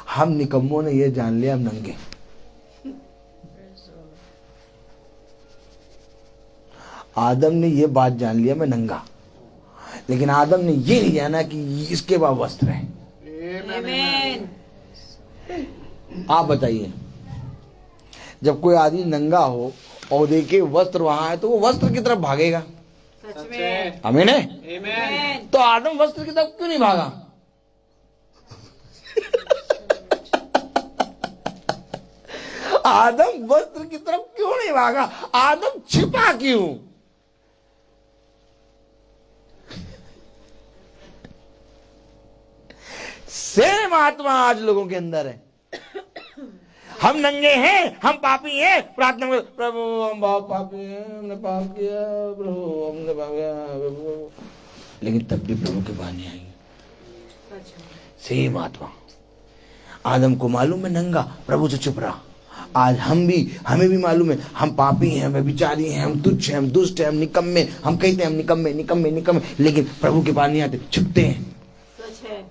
हम निकम्मों ने ये जान लिया हम नंगे। आदम ने ये बात जान लिया मैं नंगा, लेकिन आदम ने ये नहीं जाना कि इसके पास वस्त्र है। Amen. आप बताइए, जब कोई आदमी नंगा हो और देखे वस्त्र वहां है तो वो वस्त्र की तरफ भागेगा। सच में। आमीन है? Amen. तो आदम वस्त्र की तरफ क्यों नहीं भागा? आदम वस्त्र की तरफ क्यों नहीं भागा? आदम छिपा क्यों? सेम आत्मा आज लोगों के अंदर है। हम नंगे हैं, हम पापी हैं, प्रार्थना में प्रभु हम बहुत पापी हैं, हमने पाप किया प्रभु, हमने पाप किया प्रभु, लेकिन तब भी प्रभु के पास नहीं आएंगे। सेम आत्मा। आदम को मालूम है नंगा, प्रभु से चुप रहा। आज हमें भी मालूम है हम पापी हैं, व्यभिचारी हैं, हम तुच्छ हैं, हम दुष्ट हैं, हम निकम्मे, हम कहते हैं हम निकम्मे निकम्मे निकम्मे, लेकिन प्रभु के पास नहीं आते, छुपते हैं। सच है।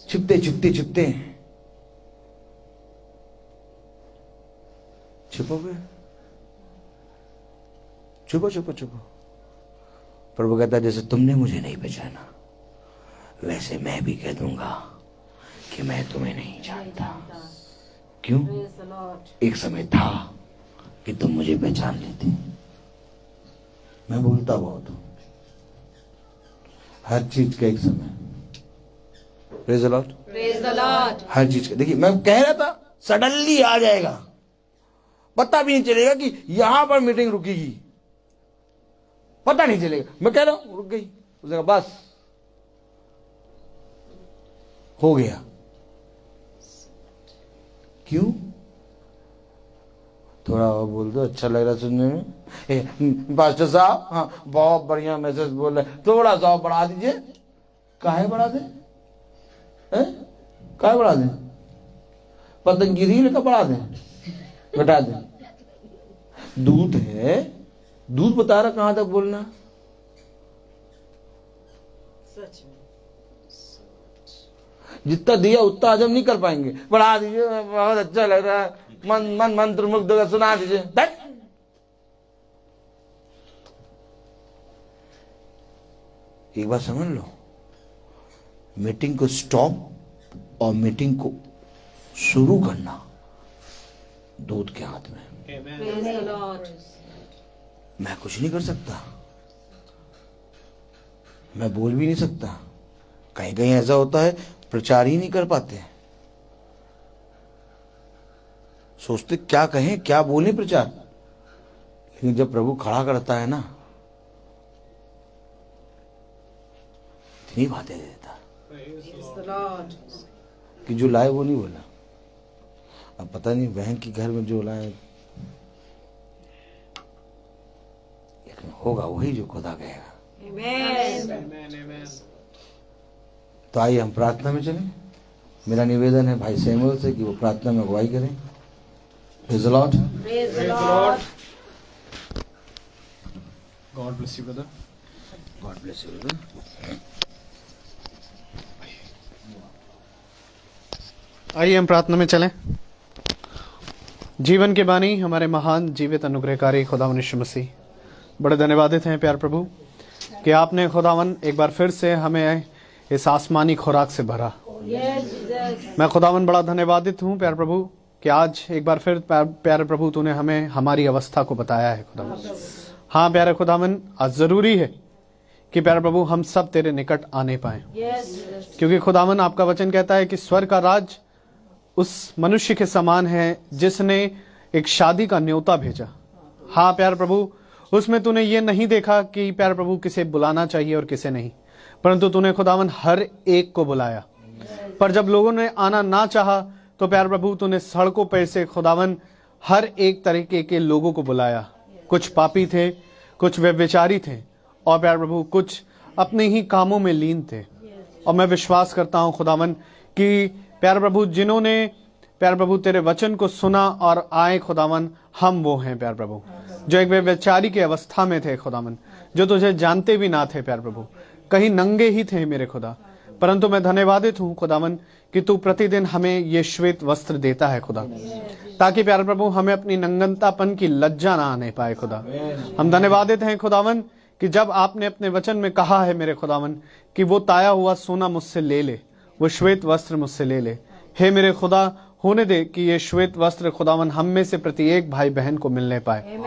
छुपते हैं। छुपोगे? छुपो। प्रभु कहता है जैसे तुमने मुझे नहीं पहचाना वैसे मैं भी कह दूंगा कि मैं तुम्हें नहीं जानता। क्यों? Praise the Lord. एक समय था कि तुम मुझे पहचान लेते। मैं बोलता बहुत हूं, हर चीज का एक समय। Praise the Lord. Praise the Lord. हर चीज का। देखिए मैं कह रहा था सडनली आ जाएगा, पता भी नहीं चलेगा कि यहां पर मीटिंग रुकेगी, पता नहीं चलेगा। मैं कह रहा हूं रुक गई, उसने कहा बस हो गया। क्यों? थोड़ा और बोल दो, अच्छा लग रहा सुनने में। पास्टर साहब हाँ बहुत बढ़िया मैसेज बोल रहे, थोड़ा सा बढ़ा दीजिए। काहे बढ़ा दे? काहे बढ़ा दे? पतंगिरी लेकर बढ़ा दे, घटा दे। दूध है, दूध बता रहा कहां तक बोलना। सच में। जितना दिया उतना हजम नहीं कर पाएंगे, बढ़ा दीजिए, बहुत अच्छा लग रहा है, मन मंत्र मुग्ध का सुना दीजिए। एक बात समझ लो, मीटिंग को स्टॉप और मीटिंग को शुरू करना दूध के हाथ में। Praise the Lord. मैं कुछ नहीं कर सकता, मैं बोल भी नहीं सकता। कहीं कहीं ऐसा होता है प्रचार ही नहीं कर पाते, सोचते क्या कहें क्या बोले प्रचार, लेकिन जब प्रभु खड़ा करता है ना इतनी बातें दे देता Praise the Lord. कि जो लाए वो नहीं बोला। अब पता नहीं बहन की घर में जो लाए, लेकिन होगा वही जो खुदा कहेगा। Amen. तो आइए हम प्रार्थना में चलें। मेरा निवेदन है भाई सैमुअल से कि वो प्रार्थना में अगुवाई करें। Praise the Lord. Praise the Lord. God bless you brother. God bless you brother. आइए हम प्रार्थना में चलें। जीवन के बानी हमारे महान जीवित अनुग्रहकारी खुदावन यीशु मसीह, बड़े धन्यवादित हैं प्यार प्रभु कि आपने खुदावन एक बार फिर से हमें इस आसमानी खुराक से भरा। मैं खुदावन बड़ा धन्यवादित हूँ प्यार प्रभु कि आज एक बार फिर प्यारे प्रभु तूने हमें हमारी अवस्था को बताया है खुदावन। हाँ प्यारे खुदावन, आज जरूरी है कि प्यारे प्रभु हम सब तेरे निकट आने पाए, क्योंकि खुदावन आपका वचन कहता है कि स्वर्ग का राज उस मनुष्य के समान है जिसने एक शादी का न्योता भेजा। हाँ प्यार प्रभु, उसमें तूने ये नहीं देखा कि प्यार प्रभु किसे बुलाना चाहिए और किसे नहीं, परंतु तूने खुदावन हर एक को बुलाया। पर जब लोगों ने आना ना चाहा तो प्यार प्रभु तूने सड़कों पर से खुदावन हर एक तरीके के लोगों को बुलाया। कुछ पापी थे, कुछ व्यभिचारी थे, और प्यार प्रभु कुछ अपने ही कामों में लीन थे। और मैं विश्वास करता हूं खुदावन कि प्यार प्रभु जिन्होंने प्यार प्रभु तेरे वचन को सुना और आए खुदावन, हम वो हैं प्यार प्रभु जो एक व्यभिचारी की अवस्था में थे खुदावन, जो तुझे जानते भी ना थे प्यार प्रभु, कहीं नंगे ही थे मेरे खुदा। परंतु मैं धन्यवादित हूं खुदावन कि तू प्रतिदिन हमें ये श्वेत वस्त्र देता है खुदा, ताकि प्यार प्रभु हमें अपनी नंगनतापन की लज्जा ना आने पाए खुदा। हम धन्यवादित हैं खुदावन कि जब आपने अपने वचन में कहा है मेरे खुदावन कि वो ताया हुआ सोना मुझसे ले ले, वो श्वेत वस्त्र मुझसे ले ले। हे मेरे खुदा, होने दे कि ये श्वेत वस्त्र खुदावन हम में से प्रत्येक भाई बहन को मिलने पाए,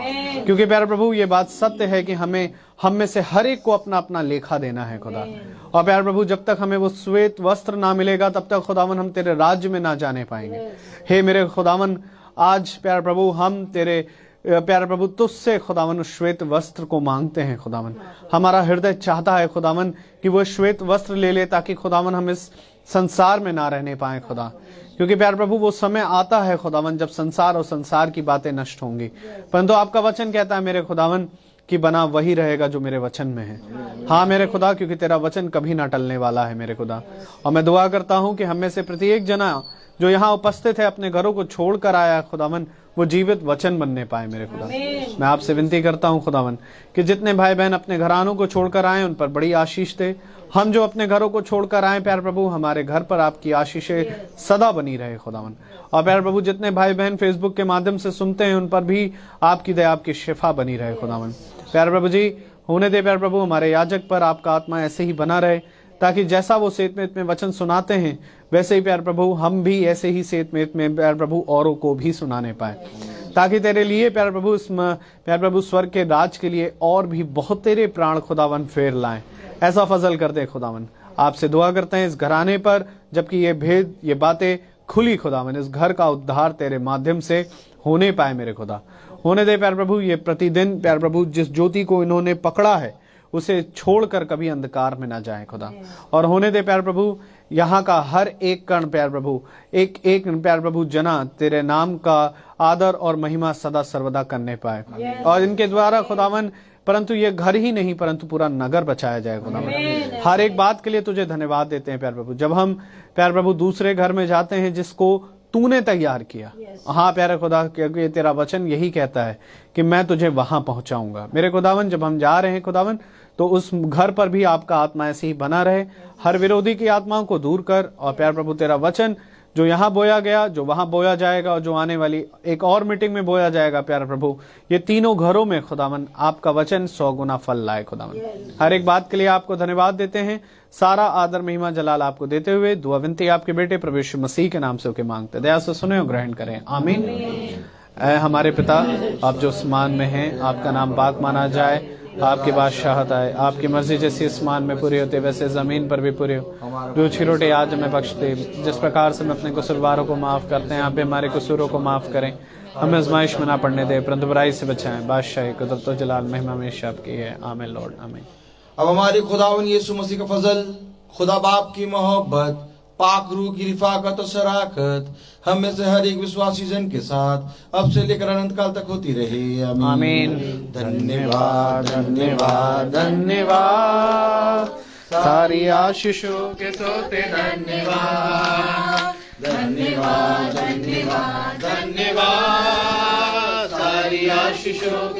क्योंकि प्यारे प्रभु ये बात सत्य है कि हमें हम में से हर एक को अपना अपना लेखा देना है खुदा। और प्यारे प्रभु जब तक हमें वो श्वेत वस्त्र ना मिलेगा तब तक खुदावन हम तेरे राज्य में ना जाने पाएंगे। हे मेरे खुदावन, आज प्यारे प्रभु हम तेरे प्यारे प्रभु तुझसे खुदावन उस श्वेत वस्त्र को मांगते हैं खुदावन। हमारा हृदय चाहता है खुदावन कि वो श्वेत वस्त्र ले ले, ताकि खुदावन हम इस संसार में ना रहने पाए खुदा, क्योंकि प्यारे प्रभु वो समय आता है खुदावन जब संसार और संसार की बातें नष्ट होंगी, परंतु आपका वचन कहता है मेरे खुदावन कि बना वही रहेगा जो मेरे वचन में है। हाँ मेरे खुदा, क्योंकि तेरा वचन कभी ना टलने वाला है मेरे खुदा। और मैं दुआ करता हूँ कि हम में से प्रत्येक जना जो यहाँ उपस्थित है अपने घरों को छोड़कर आया खुदावन, वो जीवित वचन बनने पाए मेरे खुदा। मैं आपसे विनती करता हूँ खुदावन कि जितने भाई बहन अपने घरानों को छोड़कर आए उन पर बड़ी आशीष दे। हम जो अपने घरों को छोड़कर आए प्यार प्रभु, हमारे घर पर आपकी आशीषें सदा बनी रहे खुदावन। और प्यार प्रभु जितने भाई बहन फेसबुक के माध्यम से सुनते हैं उन पर भी आपकी दया, आपकी शिफा बनी रहे खुदावन। प्यार प्रभु जी होने दे प्यार प्रभु हमारे याजक पर आपका आत्मा ऐसे ही बना रहे, ताकि जैसा वो सेतमेत में वचन सुनाते हैं वैसे ही प्यार प्रभु हम भी ऐसे ही सेतमेत में प्यार प्रभु औरों को भी सुनाने पाए, ताकि तेरे लिए प्यार प्रभु प्यार प्रभु स्वर्ग के राज के लिए और भी बहुत तेरे प्राण खुदावन फेर लाएं। ऐसा फजल कर दे खुदावन। आपसे दुआ करते हैं इस घराने पर, जबकि ये भेद ये बातें खुली खुदावन, इस घर का उद्धार तेरे माध्यम से होने पाए मेरे खुदा। होने दे प्यार प्रभु ये प्रतिदिन प्यार प्रभु जिस ज्योति को इन्होंने पकड़ा है उसे छोड़कर कभी अंधकार में ना जाए खुदा। और होने दे प्यार प्रभु यहाँ का हर एक कण प्यार प्रभु एक एक प्यार प्रभु जना तेरे नाम का आदर और महिमा सदा सर्वदा करने पाए। और इनके द्वारा खुदावन परंतु ये घर ही नहीं परंतु पूरा नगर बचाया जाए खुदावन। हर एक बात के लिए तुझे धन्यवाद देते हैं प्यार प्रभु। जब हम प्यार प्रभु दूसरे घर में जाते हैं जिसको तूने तैयार किया, हाँ प्यारे खुदा, क्योंकि तेरा वचन यही कहता है कि मैं तुझे वहां पहुंचाऊंगा मेरे खुदावन। जब हम जा रहे हैं खुदावन तो उस घर पर भी आपका आत्मा ऐसे ही बना रहे, हर विरोधी की आत्माओं को दूर कर। और प्यार प्रभु तेरा वचन जो यहाँ बोया गया, जो वहां बोया जाएगा और जो आने वाली एक और मीटिंग में बोया जाएगा प्यार प्रभु, ये तीनों घरों में खुदावन आपका वचन 100 गुना फल लाए खुदावन। हर एक बात के लिए आपको धन्यवाद देते हैं। सारा आदर महिमा जलाल आपको देते हुए दुआ विनती आपके बेटे प्रभु यीशु मसीह के नाम से होके मांगते, दया से सुने और ग्रहण करें, आमीन। ऐ हमारे पिता, आप जो आसमान में हैं, आपका नाम पाक माना जाए, आपकी बादशाहत आए, आपकी मर्जी जैसी आसमान में पूरी होती वैसे जमीन पर भी पूरी हो। रूखी रोटी आज हमें बख्श दे, जिस प्रकार से हम अपने कसूरवारों को माफ करते हैं, आप भी हमारे कसूरों को माफ करें। हमें आजमाइश में ना पड़ने दे, परंतु बुराई से बचाएं। बादशाही कुदरत व जलाल महिमा हमेशा आपकी है, आमीन लॉर्ड, आमीन। अब हमारे खुदावन यीशु मसीह का फजल, खुदा बाप की मोहब्बत, पाक रूह की रिफाकत और शराकत हम में से हर एक विश्वासी जन के साथ अब से लेकर अनंत काल तक होती रहे, आमीन। धन्यवाद धन्यवाद धन्यवाद, सारी आशीषों के सोते धन्यवाद, धन्यवाद धन्यवाद धन्यवाद, सारी आशीषों के